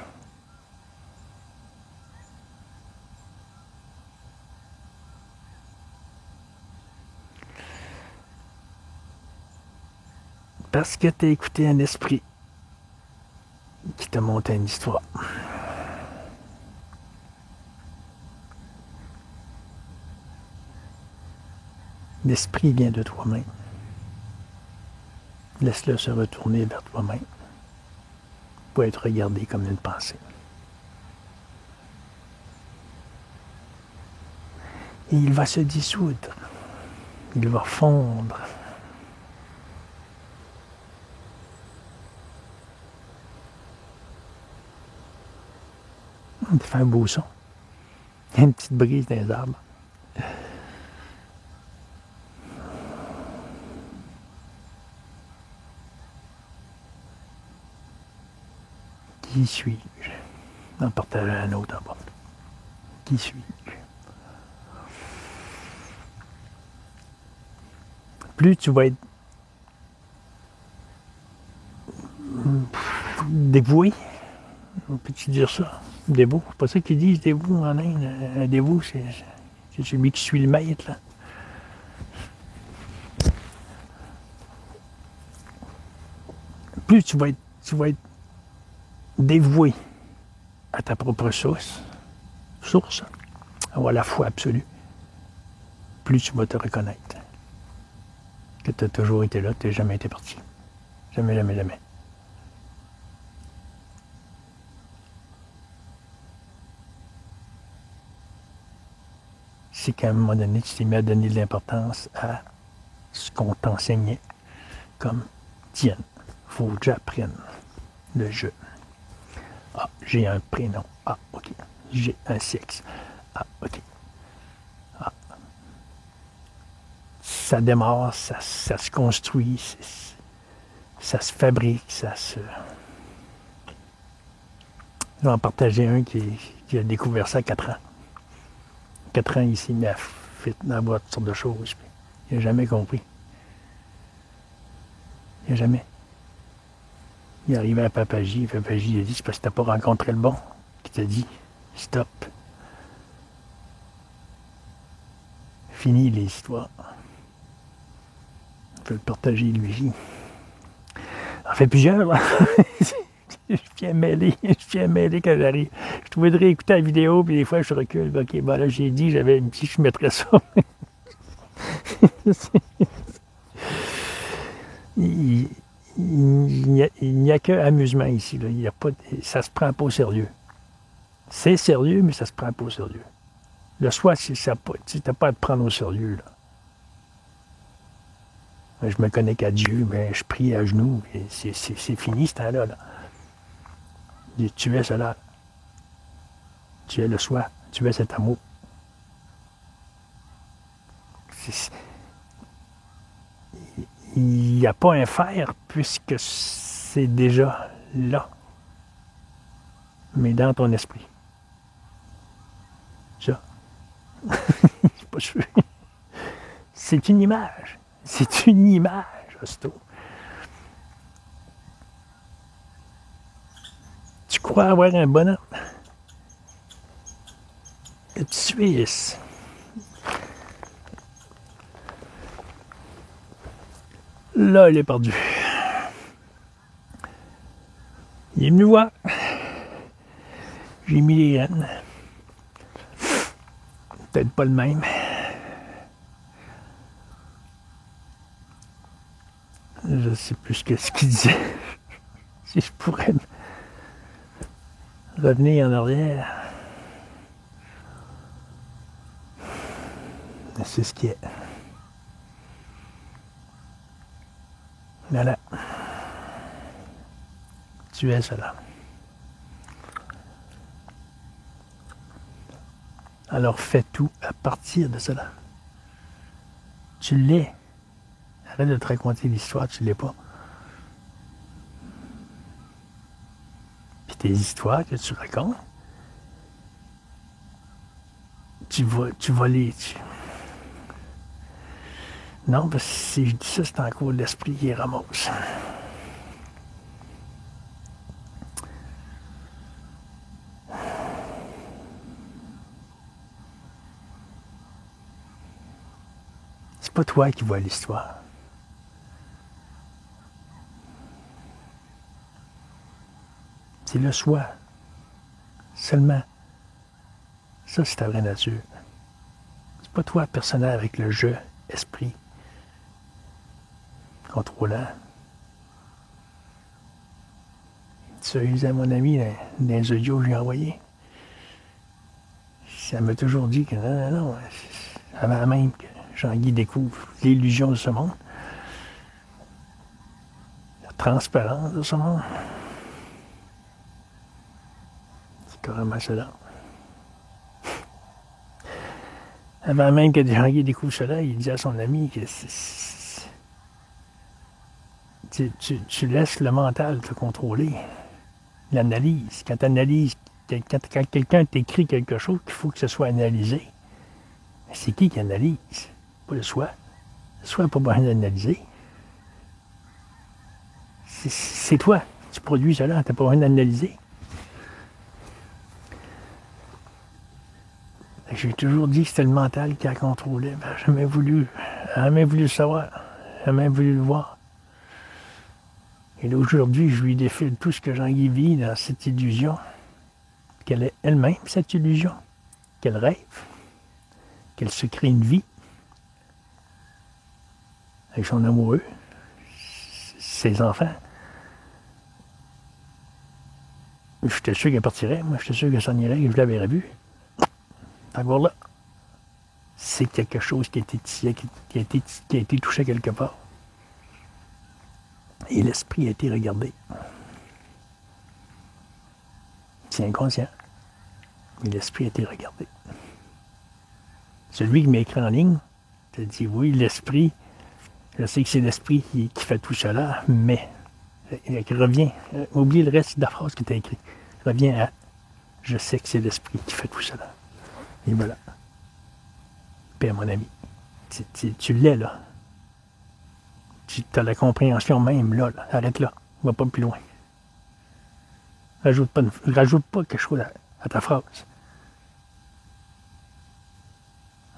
Parce que tu as écouté un esprit qui t'a monté une histoire. L'esprit vient de toi-même. Laisse-le se retourner vers toi-même pour être regardé comme une pensée. Et il va se dissoudre. Il va fondre. Ça fait un beau son. Il y a une petite brise dans les arbres. Qui suis-je? En partageant un autre en bas. Qui suis-je? Plus tu vas être dévoué, peux-tu dire ça? Dévot, c'est pas ça qu'ils disent, dévot en Inde. Un dévot, c'est celui qui suit le maître, là. Plus tu vas être dévoué à ta propre source, avoir la foi absolue, plus tu vas te reconnaître que tu as toujours été là, tu n'as jamais été parti. Jamais, jamais, jamais. C'est qu'à un moment donné, tu t'es mis à donner de l'importance à ce qu'on t'enseignait comme tiens, faut que j'apprenne le jeu. Ah, j'ai un prénom. Ah, OK. J'ai un sexe. Ah, OK. Ah. Ça démarre, ça se construit, ça se fabrique, ça se... Je vais en partager un qui a découvert ça à 4 ans. 4 ans, il s'est mis à avoir toutes sortes de choses. Puis il n'a jamais compris. Il n'a jamais. Il est arrivé à Papagie. Papagie, il a dit, c'est parce que tu n'as pas rencontré le bon qui t'a dit, stop. Fini les histoires. On peut le partager, lui. On fait plusieurs. Je viens mêler quand j'arrive. Je voudrais écouter la vidéo, puis des fois, je recule. OK, bon, là, j'ai dit, je mettrais ça. Il n'y a que amusement ici. Là. Il y a pas, ça se prend pas au sérieux. C'est sérieux, mais ça se prend pas au sérieux. Le soir, tu n'as pas à te prendre au sérieux. Là. Je me connais qu'à Dieu, mais je prie à genoux. C'est fini ce temps-là. Là. Tu es cela. Tu es le soi. Tu es cet amour. Il n'y a pas un faire puisque c'est déjà là. Mais dans ton esprit. Ça. C'est pas sûr. C'est une image. C'est une image, Hosto. Tu crois avoir un bonhomme? Le petit Suisse. Là, il est perdu. Il est venu voir. J'ai mis les graines. Peut-être pas le même. Je sais plus ce qu'il disait. Si je pourrais revenir en arrière. C'est ce qui est. Voilà. Tu es cela. Alors fais tout à partir de cela. Tu l'es. Arrête de te raconter l'histoire, tu ne l'es pas. Puis tes histoires que tu racontes, tu vas les... Non, parce que si je dis ça, c'est encore l'esprit qui ramasse. C'est pas toi qui vois l'histoire. C'est le soi. Seulement. Ça, c'est ta vraie nature. C'est pas toi, personnel, avec le je, esprit, contrôlant. Tu as usé à mon ami dans les audios que j'ai envoyés. Ça m'a toujours dit que non, avant même que Jean-Guy découvre l'illusion de ce monde, la transparence de ce monde. C'est carrément cela. Avant même que Jean-Guy découvre cela, il dit à son ami que tu laisses le mental te contrôler. L'analyse. Quand tu analyses, quand quelqu'un t'écrit quelque chose, il faut que ce soit analysé. Mais c'est qui analyse? Pas le soi. Le soi n'a pas besoin d'analyser. C'est toi. Tu produis cela, tu n'as pas besoin d'analyser. J'ai toujours dit que c'était le mental qui a contrôlé. Ben, j'ai jamais voulu le savoir. J'ai jamais voulu le voir. Et là, aujourd'hui, je lui défile tout ce que Jean-Guy vit dans cette illusion. Qu'elle est elle-même, cette illusion. Qu'elle rêve. Qu'elle se crée une vie. Avec son amoureux. Ses enfants. J'étais sûr qu'elle partirait. Moi, j'étais sûr qu'elle s'en irait, que je l'avais revu. Encore là, c'est quelque chose qui a été touché quelque part. Et l'esprit a été regardé. C'est inconscient. Mais l'esprit a été regardé. Celui qui m'a écrit en ligne, te dit oui, l'esprit, je sais que c'est l'esprit qui fait tout cela, mais reviens, oublie le reste de la phrase que tu as écrite. Reviens à je sais que c'est l'esprit qui fait tout cela. Et voilà. Puis, mon ami, tu l'es, là. Tu as la compréhension même, là. Arrête là. Va pas plus loin. Rajoute pas quelque chose à ta phrase.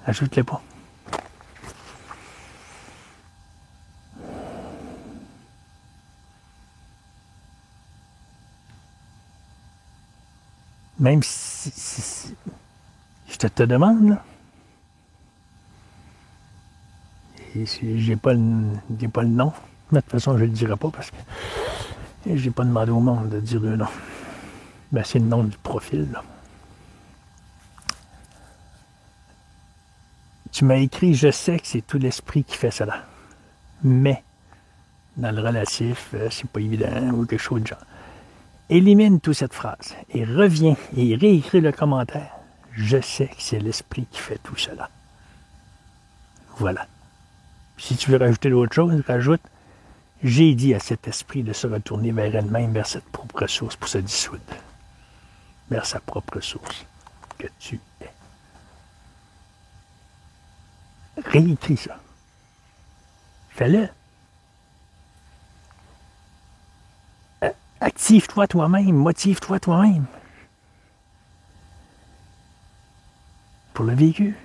Ajoute-le pas. Même si je te demande, là. Et j'ai pas le nom. Mais de toute façon, je ne le dirai pas parce que j'ai pas demandé au monde de dire le nom. Ben, c'est le nom du profil, là. Tu m'as écrit, je sais que c'est tout l'esprit qui fait cela. Mais, dans le relatif, c'est pas évident ou quelque chose de genre. Élimine toute cette phrase et reviens et réécris le commentaire. Je sais que c'est l'esprit qui fait tout cela. Voilà. Si tu veux rajouter d'autres choses, rajoute. J'ai dit à cet esprit de se retourner vers elle-même, vers cette propre source pour se dissoudre. Vers sa propre source que tu es. Réécris ça. Fais-le. Active-toi toi-même, motive-toi toi-même. Pour le vécu.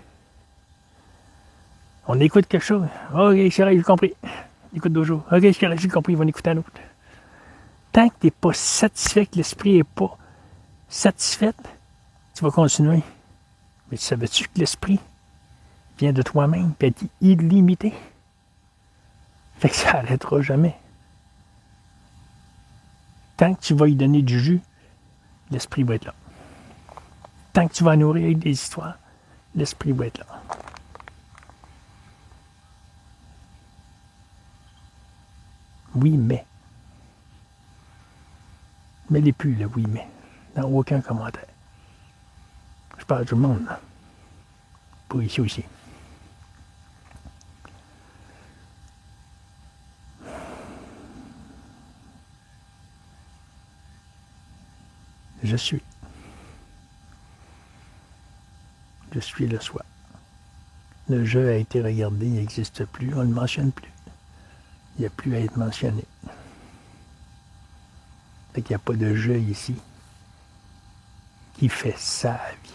On écoute quelque chose. Ok, c'est vrai, j'ai compris. Écoute d'autres jours. Ok, c'est correct, j'ai compris, ils vont écouter un autre. Tant que tu n'es pas satisfait, que l'esprit n'est pas satisfait, tu vas continuer. Mais savais-tu que l'esprit vient de toi-même et est illimité? Fait que ça n'arrêtera jamais. Tant que tu vas y donner du jus, l'esprit va être là. Tant que tu vas nourrir avec des histoires, l'esprit va être là. Oui, mais. Mais les plus, le oui, mais. Dans aucun commentaire. Je parle à tout le monde, là. Pour ici aussi. Je suis. Je suis le soi. Le jeu a été regardé, il n'existe plus, on ne le mentionne plus. Il n'y a plus à être mentionné. Fait qu'il n'y a pas de jeu ici qui fait sa vie.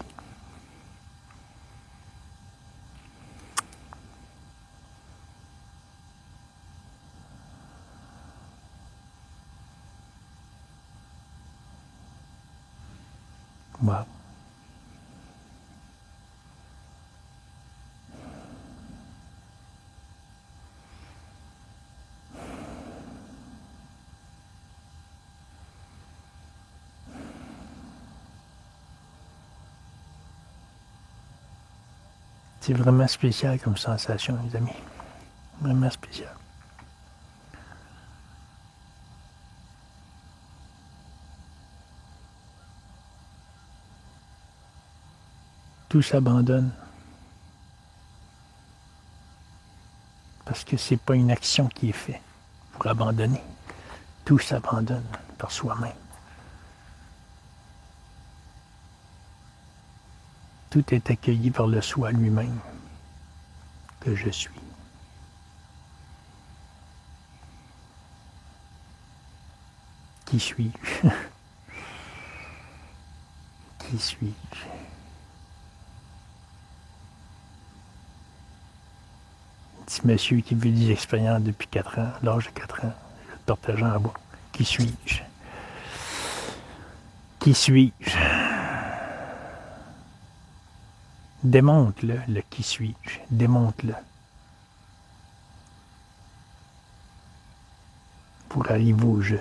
Wow. C'est vraiment spécial comme sensation, les amis. Vraiment spécial. Tout s'abandonne. Parce que c'est pas une action qui est faite pour abandonner. Tout s'abandonne par soi-même. Tout est accueilli par le soi lui-même que je suis. Qui suis-je? Qui suis-je? Petit monsieur qui vit des expériences depuis 4 ans, l'âge de 4 ans, partageant à bois. Qui suis-je? Qui suis-je? Démonte-le, le qui suis-je. Démonte-le. Pour arriver au je.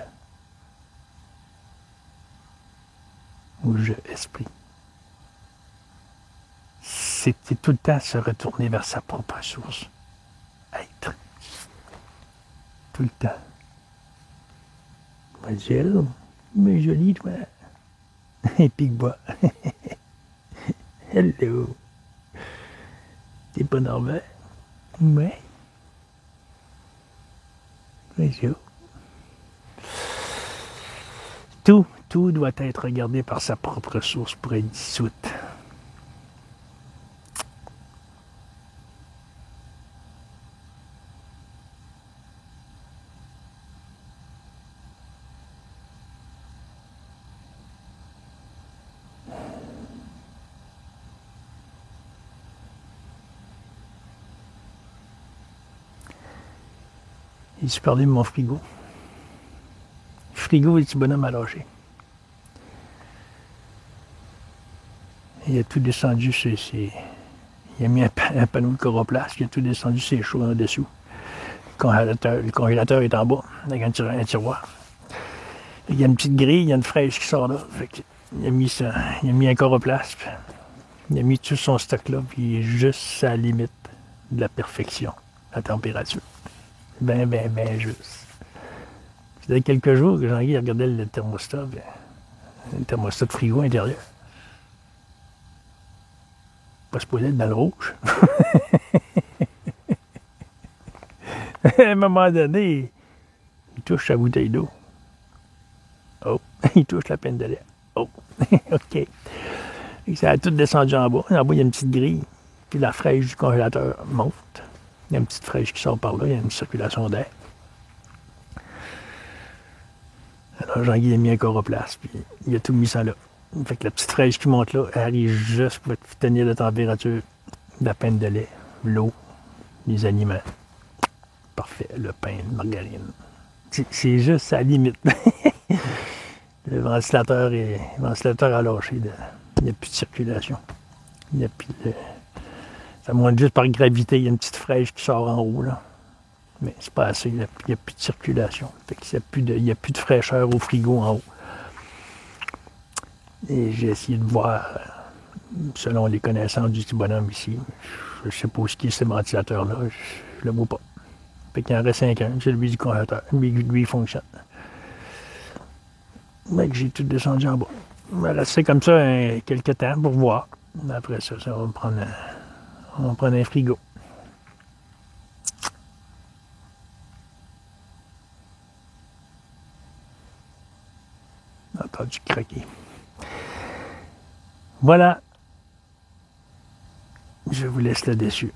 Au je esprit. C'était tout le temps se retourner vers sa propre source. Être. Tout le temps. Mademoiselle, mais jolie toi. Et pique-bois. Hello. T'es pas normal? Ouais. Bonjour. Tout doit être regardé par sa propre source pour être dissoute. J'ai parlé de mon frigo. Frigo, le petit bonhomme à lâcher. Il a tout descendu sur ses... Il a mis un panneau de coroplace, il a tout descendu ses choses en dessous. Le congélateur est en bas, avec un tiroir. Il y a une petite grille, il y a une fraîche qui sort là. Fait que il a mis un coroplast. Il a mis tout son stock là, puis il est juste à la limite de la perfection, la température. Ben juste. C'était quelques jours que Jean-Guy regardait le thermostat de frigo intérieur. Pas supposé être dans le rouge. À un moment donné, il touche sa bouteille d'eau. Oh, il touche la peine de lait. Oh, OK. Et ça a tout descendu en bas. En bas, il y a une petite grille. Puis la fraîche du congélateur monte. Il y a une petite fraîche qui sort par là. Il y a une circulation d'air. Alors, Jean-Guy a mis un coroplast. Puis il a tout mis ça là. Fait que la petite fraîche qui monte là, elle arrive juste pour tenir la température de la peine de lait, l'eau, les aliments. Parfait. Le pain, la margarine. C'est juste à la limite. Le ventilateur a lâché. Il n'y a plus de circulation. Il n'y a plus de... Ça monte juste par gravité. Il y a une petite fraîche qui sort en haut, là. Mais c'est pas assez. Il n'y a plus de circulation. Fait qu'il n'y a plus de fraîcheur au frigo en haut. Et j'ai essayé de voir, selon les connaissances du petit bonhomme ici, je ne sais pas où est ce ventilateur-là. Je le vois pas. Fait qu'il en reste 5 ans. C'est celui du congélateur. Lui, il fonctionne. Mais j'ai tout descendu en bas. On va rester comme ça quelques temps pour voir. Après ça, on va prendre un frigo. J'ai entendu craquer. Voilà. Je vous laisse là-dessus.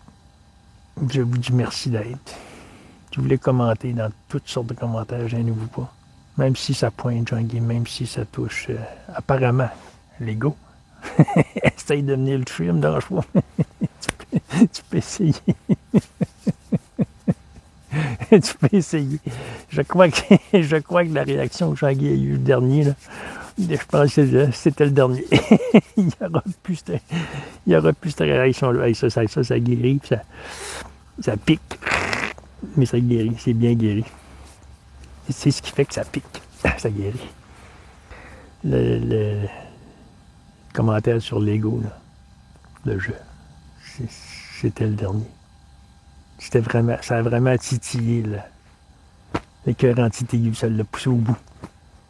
Je vous dis merci d'être. Si vous voulez commenter dans toutes sortes de commentaires, gênez-vous pas. Même si ça pointe, Jean-Guy, même si ça touche apparemment l'ego. Essaye de venir le tuer, me dérange pas. tu peux essayer. Tu peux essayer. Je crois que la réaction que Jean-Guy a eue le dernier, là, je pense que c'était le dernier. Il n'y aura plus cette réaction-là. Hey, ça guérit, ça pique. Mais ça guérit, c'est bien guéri. C'est ce qui fait que ça pique. Ça guérit. Le commentaire sur l'ego, là, le jeu, c'était le dernier. Ça a vraiment titillé, là. Le cœur anti-aigu, ça l'a poussé au bout.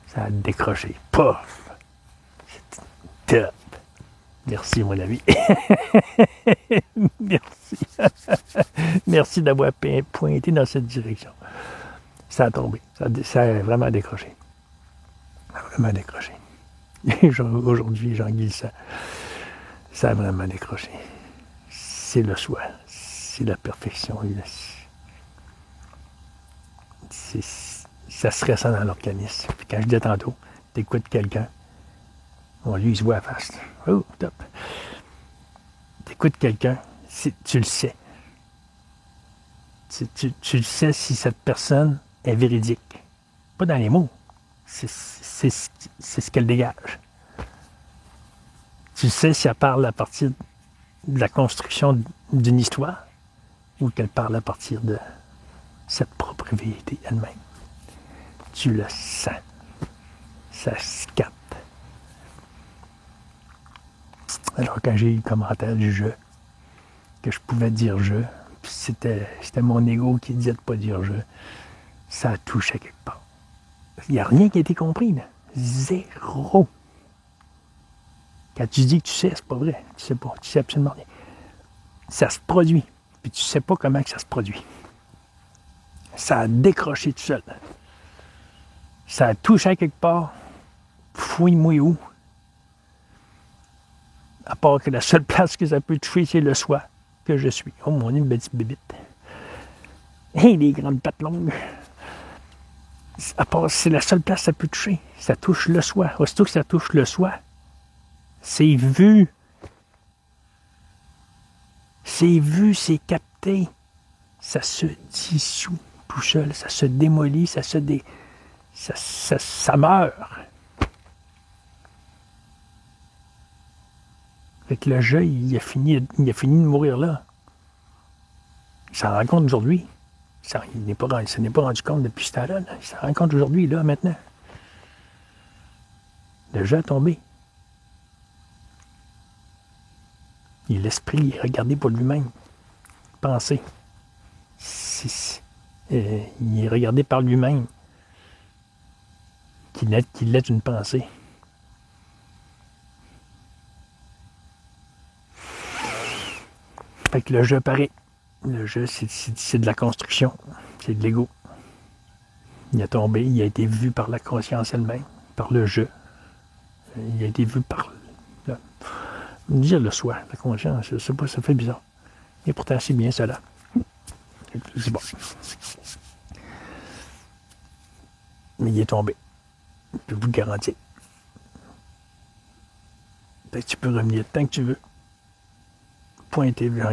Ça a décroché. Pof! C'est top. Merci, mon ami. Merci. Merci d'avoir pointé dans cette direction. Ça a tombé. Ça a vraiment décroché. Ça a vraiment décroché. Aujourd'hui, Jean-Guy, ça a vraiment décroché. C'est le soi. C'est la perfection. Ça se ressent dans l'organisme. Puis quand je disais tantôt, t'écoutes quelqu'un, bon, lui, il se voit à face. Oh, top. T'écoutes quelqu'un, tu le sais. Tu le sais si cette personne est véridique. Pas dans les mots. C'est ce qu'elle dégage. Tu sais si elle parle à partir de la construction d'une histoire ou qu'elle parle à partir de sa propre vérité elle-même. Tu le sens. Ça se capte. Alors quand j'ai eu le commentaire du jeu, que je pouvais dire je, puis c'était mon ego qui disait de ne pas dire je, ça a touché quelque part. Il n'y a rien qui a été compris, là. Zéro. Quand tu dis que tu sais, c'est pas vrai. Tu sais pas. Tu sais absolument rien. Ça se produit. Puis tu sais pas comment que ça se produit. Ça a décroché tout seul. Ça a touché à quelque part. Fouille-moi où. À part que la seule place que ça peut toucher, c'est le soi que je suis. Oh mon Dieu, une petite bébite. Hé, des grandes pattes longues. À part, c'est la seule place que ça peut toucher. Ça touche le soi. Aussitôt que ça touche le soi, c'est vu. C'est vu, c'est capté. Ça se dissout tout seul. Ça se démolit, ça meurt. Fait que le jeu, il a fini de mourir là. Il s'en rend compte aujourd'hui. Il n'est pas rendu compte depuis ce temps-là. Il se rend compte aujourd'hui, là, maintenant. Le jeu a tombé. L'esprit est regardé pour lui-même. Penser. Il est regardé par lui-même. Qu'il est une pensée. Fait que le jeu paraît. Le jeu, c'est de la construction. C'est de l'ego. Il a tombé, il a été vu par la conscience elle-même, par le jeu. Il a été vu par dire le soi, la conscience, je sais pas, ça fait bizarre. Et pourtant, c'est bien cela. C'est bon. Mais il est tombé. Je peux vous le garantir. Fait que tu peux revenir tant que tu veux. Pointer vers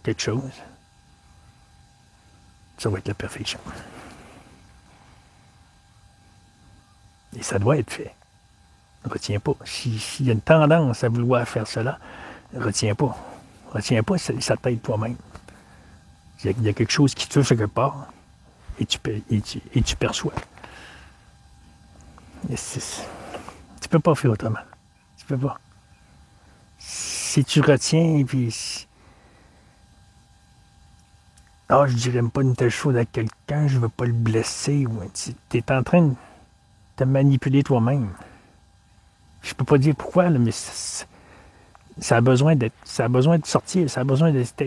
quelque chose. Ça va être la perfection. Et ça doit être fait. Ne retiens pas. S'il y a une tendance à vouloir faire cela, retiens pas. Retiens pas, ça t'aide toi-même. Il y a quelque chose qui te fait quelque part et tu perçois. Et tu peux pas faire autrement. Tu peux pas. Si tu retiens, puis... je dirais pas une telle chose à quelqu'un, je veux pas le blesser. Tu es en train de te manipuler toi-même. Je peux pas dire pourquoi, là, mais ça a besoin de sortir, ça a besoin d'être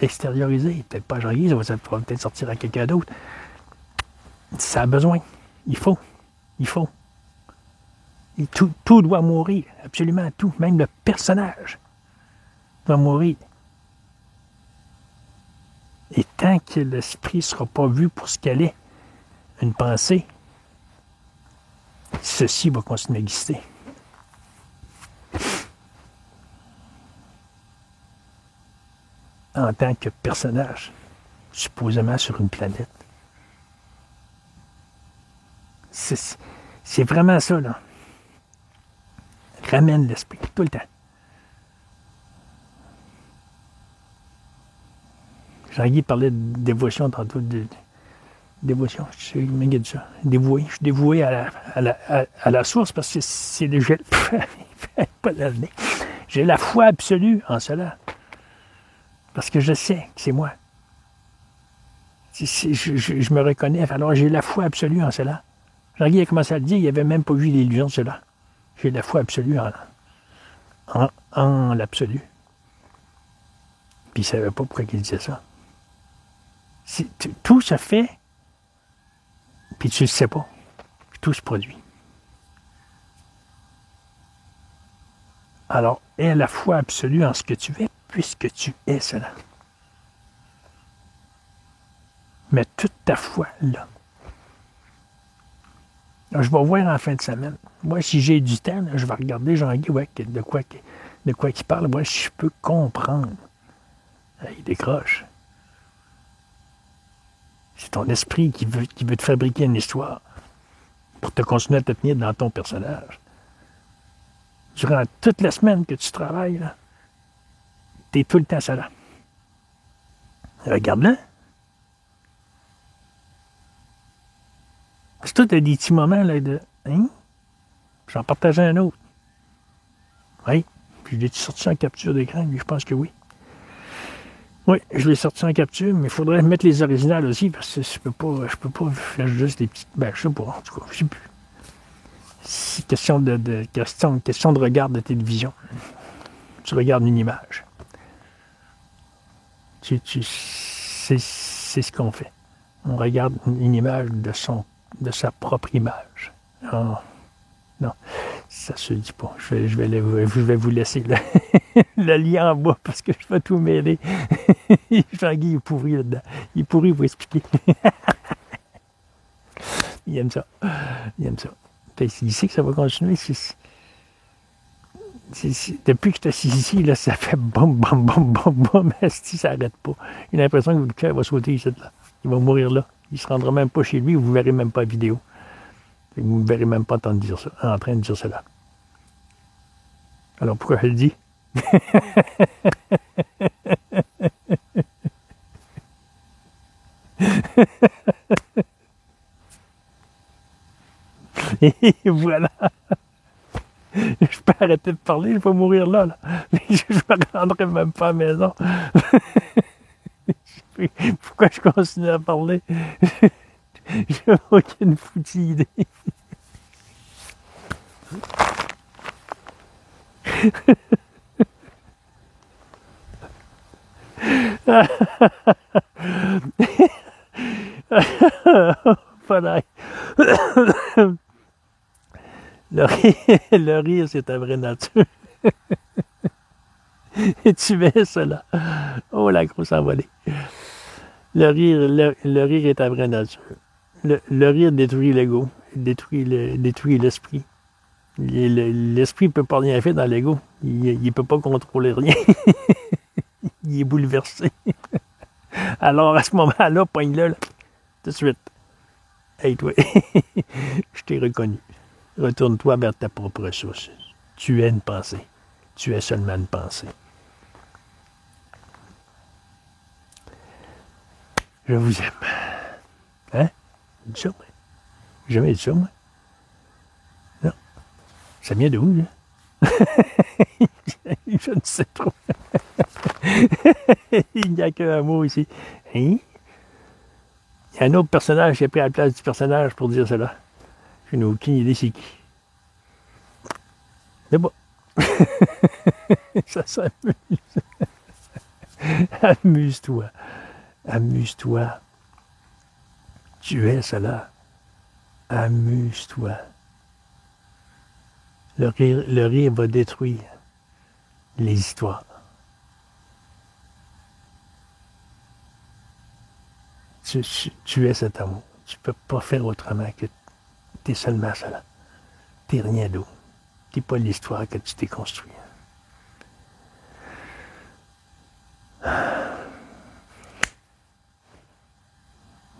extérioriser. Peut-être pas Jean-Guy, ça va peut-être sortir à quelqu'un d'autre. Ça a besoin. Il faut. Et tout doit mourir, absolument tout. Même le personnage doit mourir. Et tant que l'esprit ne sera pas vu pour ce qu'elle est, une pensée, ceci va continuer à exister. En tant que personnage, supposément sur une planète. C'est vraiment ça, là. Ramène l'esprit, tout le temps. Jean-Guy parlait de dévotion tantôt, dévotion, je sais, il m'a dit ça. Dévoué, je suis dévoué à la source parce que c'est déjà pas l'année. J'ai la foi absolue en cela. Parce que je sais que c'est moi. Je me reconnais, alors j'ai la foi absolue en cela. Jean-Guy a commencé à le dire, il n'avait même pas vu l'illusion de cela. J'ai la foi absolue en l'absolu. Puis il ne savait pas pourquoi il disait ça. Tout se fait, puis tu ne le sais pas. Puis tout se produit. Alors, aie la foi absolue en ce que tu es, puisque tu es cela. Mets toute ta foi là. Alors, je vais voir en fin de semaine. Moi, si j'ai du temps, là, je vais regarder Jean-Guy, de quoi il parle. Moi, si je peux comprendre. Il décroche. C'est ton esprit qui veut te fabriquer une histoire pour te continuer à te tenir dans ton personnage. Durant toute la semaine que tu travailles, tu es tout le temps cela. Regarde-le. C'est toi, tu as des petits moments là, de... Hein? J'en partageais un autre. Oui. Puis je l'ai-tu sorti en capture d'écran? Je pense que oui. Oui, je l'ai sorti en capture, mais il faudrait mettre les originales aussi, parce que je peux pas faire juste des petites... Je sais pas, en tout cas, je sais plus. C'est question de regard de télévision. Tu regardes une image. C'est ce qu'on fait. On regarde une image de sa propre image. Oh, non, ça se dit pas. Je vais vous laisser le lien en bas parce que je vais tout mêler. Jean-Guy est pourri là-dedans. Il est pourri pour expliquer. Il aime ça. Il sait que ça va continuer. Depuis que je suis assis ici, là, ça fait boum, ça n'arrête pas. Il a l'impression que le cœur va sauter ici, là. Il va mourir là. Il ne se rendra même pas chez lui, vous ne verrez même pas la vidéo. Vous ne verrez même pas en train de dire cela. Alors pourquoi je le dis? Et voilà. Je peux arrêter de parler, je vais mourir là. Je me rendrai même pas à la maison. Pourquoi je continue à parler? J'ai aucune foutue idée. Voilà. Le rire, c'est ta vraie nature. Et tu mets cela. Oh, la grosse envolée. Le rire est ta vraie nature. Le rire détruit l'ego, détruit l'esprit. L'esprit ne peut pas rien faire dans l'ego. Il ne peut pas contrôler rien. Il est bouleversé. Alors, à ce moment-là, pogne-le, là, tout de suite. Hey, toi, je t'ai reconnu. Retourne-toi vers ta propre source. Tu es une pensée. Tu es seulement une pensée. Je vous aime. Hein? Dis ça, moi. J'ai jamais dit ça, moi. Non. Ça vient de où, là? Je ne sais trop. Il n'y a qu'un mot ici. Hein? Il y a un autre personnage qui a pris la place du personnage pour dire cela. Je n'ai aucune idée c'est qui. Mais bon. Ça s'amuse. Amuse-toi. Amuse-toi. Tu es cela. Amuse-toi. Le rire va détruire les histoires. Tu es cet amour. Tu ne peux pas faire autrement que tu es seulement cela. Tu n'es rien d'autre. Tu n'es pas l'histoire que tu t'es construite.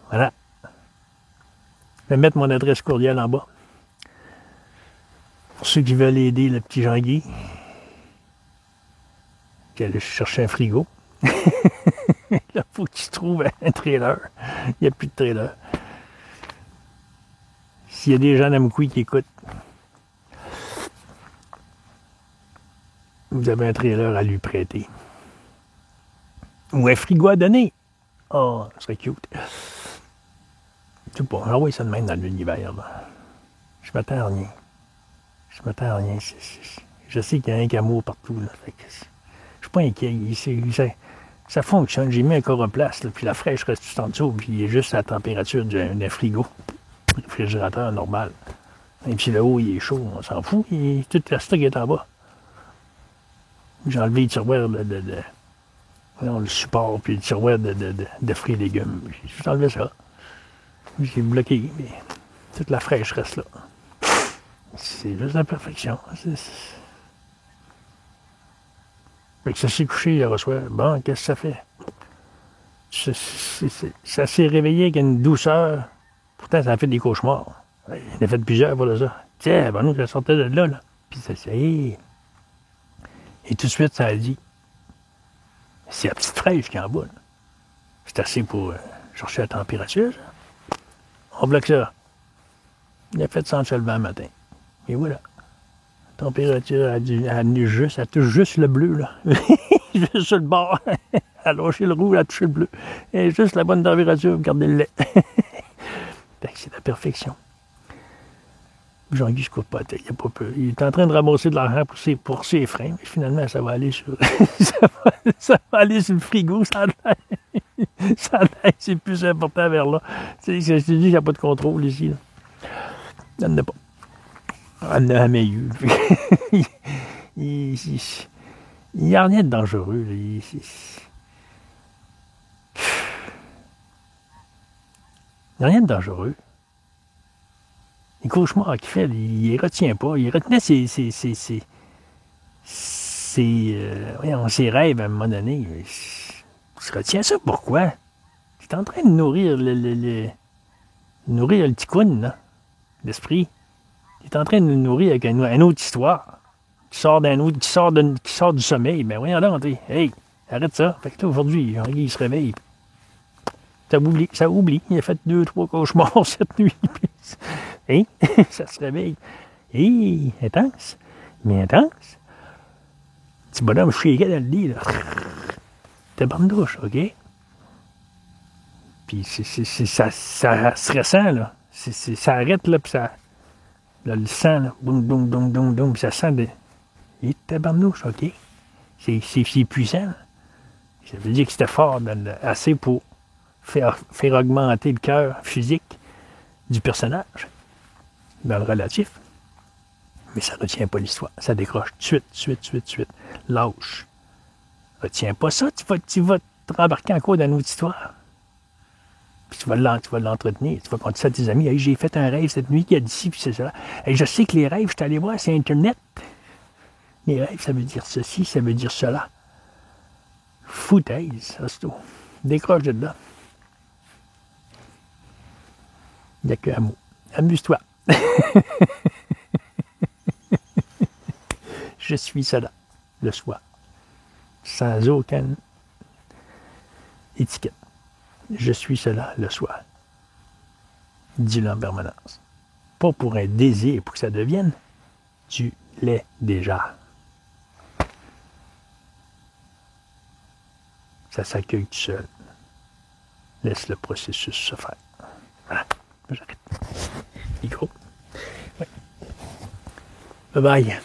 Voilà. Je vais mettre mon adresse courriel en bas. Pour ceux qui veulent aider le petit Jean-Guy, qui allait chercher un frigo. Là, il faut que tu trouves un trailer. Il n'y a plus de trailer. S'il y a des gens d'Amkoui qui écoutent, vous avez un trailer à lui prêter. Ou un frigo à donner. Oh, ça serait cute. Je sais pas, envoie ça de même dans l'univers. Je m'attends à rien. Je m'attends à rien. Je sais qu'il y a un amour partout. Là. Fait que je suis pas inquiet. Ça fonctionne. J'ai mis un coroplace, là, puis la fraîche reste tout en dessous, puis il est juste à la température d'un frigo. Réfrigérateur normal. Et puis le haut, il est chaud, on s'en fout. Tout le stock est en bas. J'ai enlevé le tiroir le support, puis le tiroir de fruits et légumes. J'ai juste enlevé ça. J'ai bloqué, mais toute la fraîche reste là. C'est juste la perfection. Fait que ça s'est couché hier soir. Bon, qu'est-ce que ça fait? Ça s'est réveillé avec une douceur. Pourtant, ça a fait des cauchemars. Il a fait plusieurs, voilà ça. Tiens, ben nous, ça sortait de là, là. Puis ça s'est... Et tout de suite, ça a dit... C'est la petite fraîche qui est en bas, là. C'est assez pour chercher la température, ça. On bloque ça. Il a fait ça en se levant le matin. Et voilà. La température elle touche juste le bleu, là. Juste sur le bord. Elle a lâché le rouge, elle a touché le bleu. Et juste la bonne température pour garder le lait. C'est la perfection. Jean-Guy, je ne coupe pas la tête, il n'a pas peur. Il est en train de ramasser de l'argent pour ses freins, mais finalement, ça va aller sur. ça va aller sur le frigo, ça a l'air, c'est plus important vers là. Je te dis qu'il n'y a pas de contrôle ici. Là. Il n'y en a pas. Il n'y en a jamais eu. Il n'y a rien de dangereux. Là. Il n'y a rien de dangereux. Les cauchemars qu'il fait, il les retient pas. Il retenait ses rêves à un moment donné. Il se retient ça pourquoi? Il est en train de nourrir nourrir le ticoun, là, l'esprit. Il est en train de le nourrir avec une autre histoire qui sort du sommeil. Ben voyons donc, hey, arrête ça. Fait que là, aujourd'hui, il se réveille. Ça oublie. Il a fait 2-3 cauchemars cette nuit. Et ça se réveille. Et intense. Mais intense. Petit bonhomme chiquait dans le lit, là. T'es bonne douche, OK? Puis ça se ressent, là. Ça arrête, là, puis ça... Là, le sang, là, boum, boum, boum, boum, boum, puis ça sent de... Et tabarnouche, OK? C'est puissant. Ça veut dire que c'était fort, assez pour faire augmenter le cœur physique du personnage, dans le relatif. Mais ça ne retient pas l'histoire. Ça décroche tout de suite. Lâche. Retiens pas ça, tu vas te rembarquer encore dans une autre histoire. Puis tu vas l'entretenir. Tu vas conter ça à tes amis. Hey, j'ai fait un rêve cette nuit, il y a d'ici, puis c'est cela. Hey, je sais que les rêves, je suis allé voir, c'est Internet. Les rêves, ça veut dire ceci, ça veut dire cela. Foutaise, ça c'est tout. Décroche de là. Il n'y a qu'un mot. Amuse-toi. Je suis cela, le soir. Sans aucune étiquette. Je suis cela le soir. Dis-le en permanence. Pas pour un désir, pour que ça devienne. Tu l'es déjà. Ça s'accueille tout seul. Laisse le processus se faire. Voilà. J'arrête. Micro. Oui. Bye bye.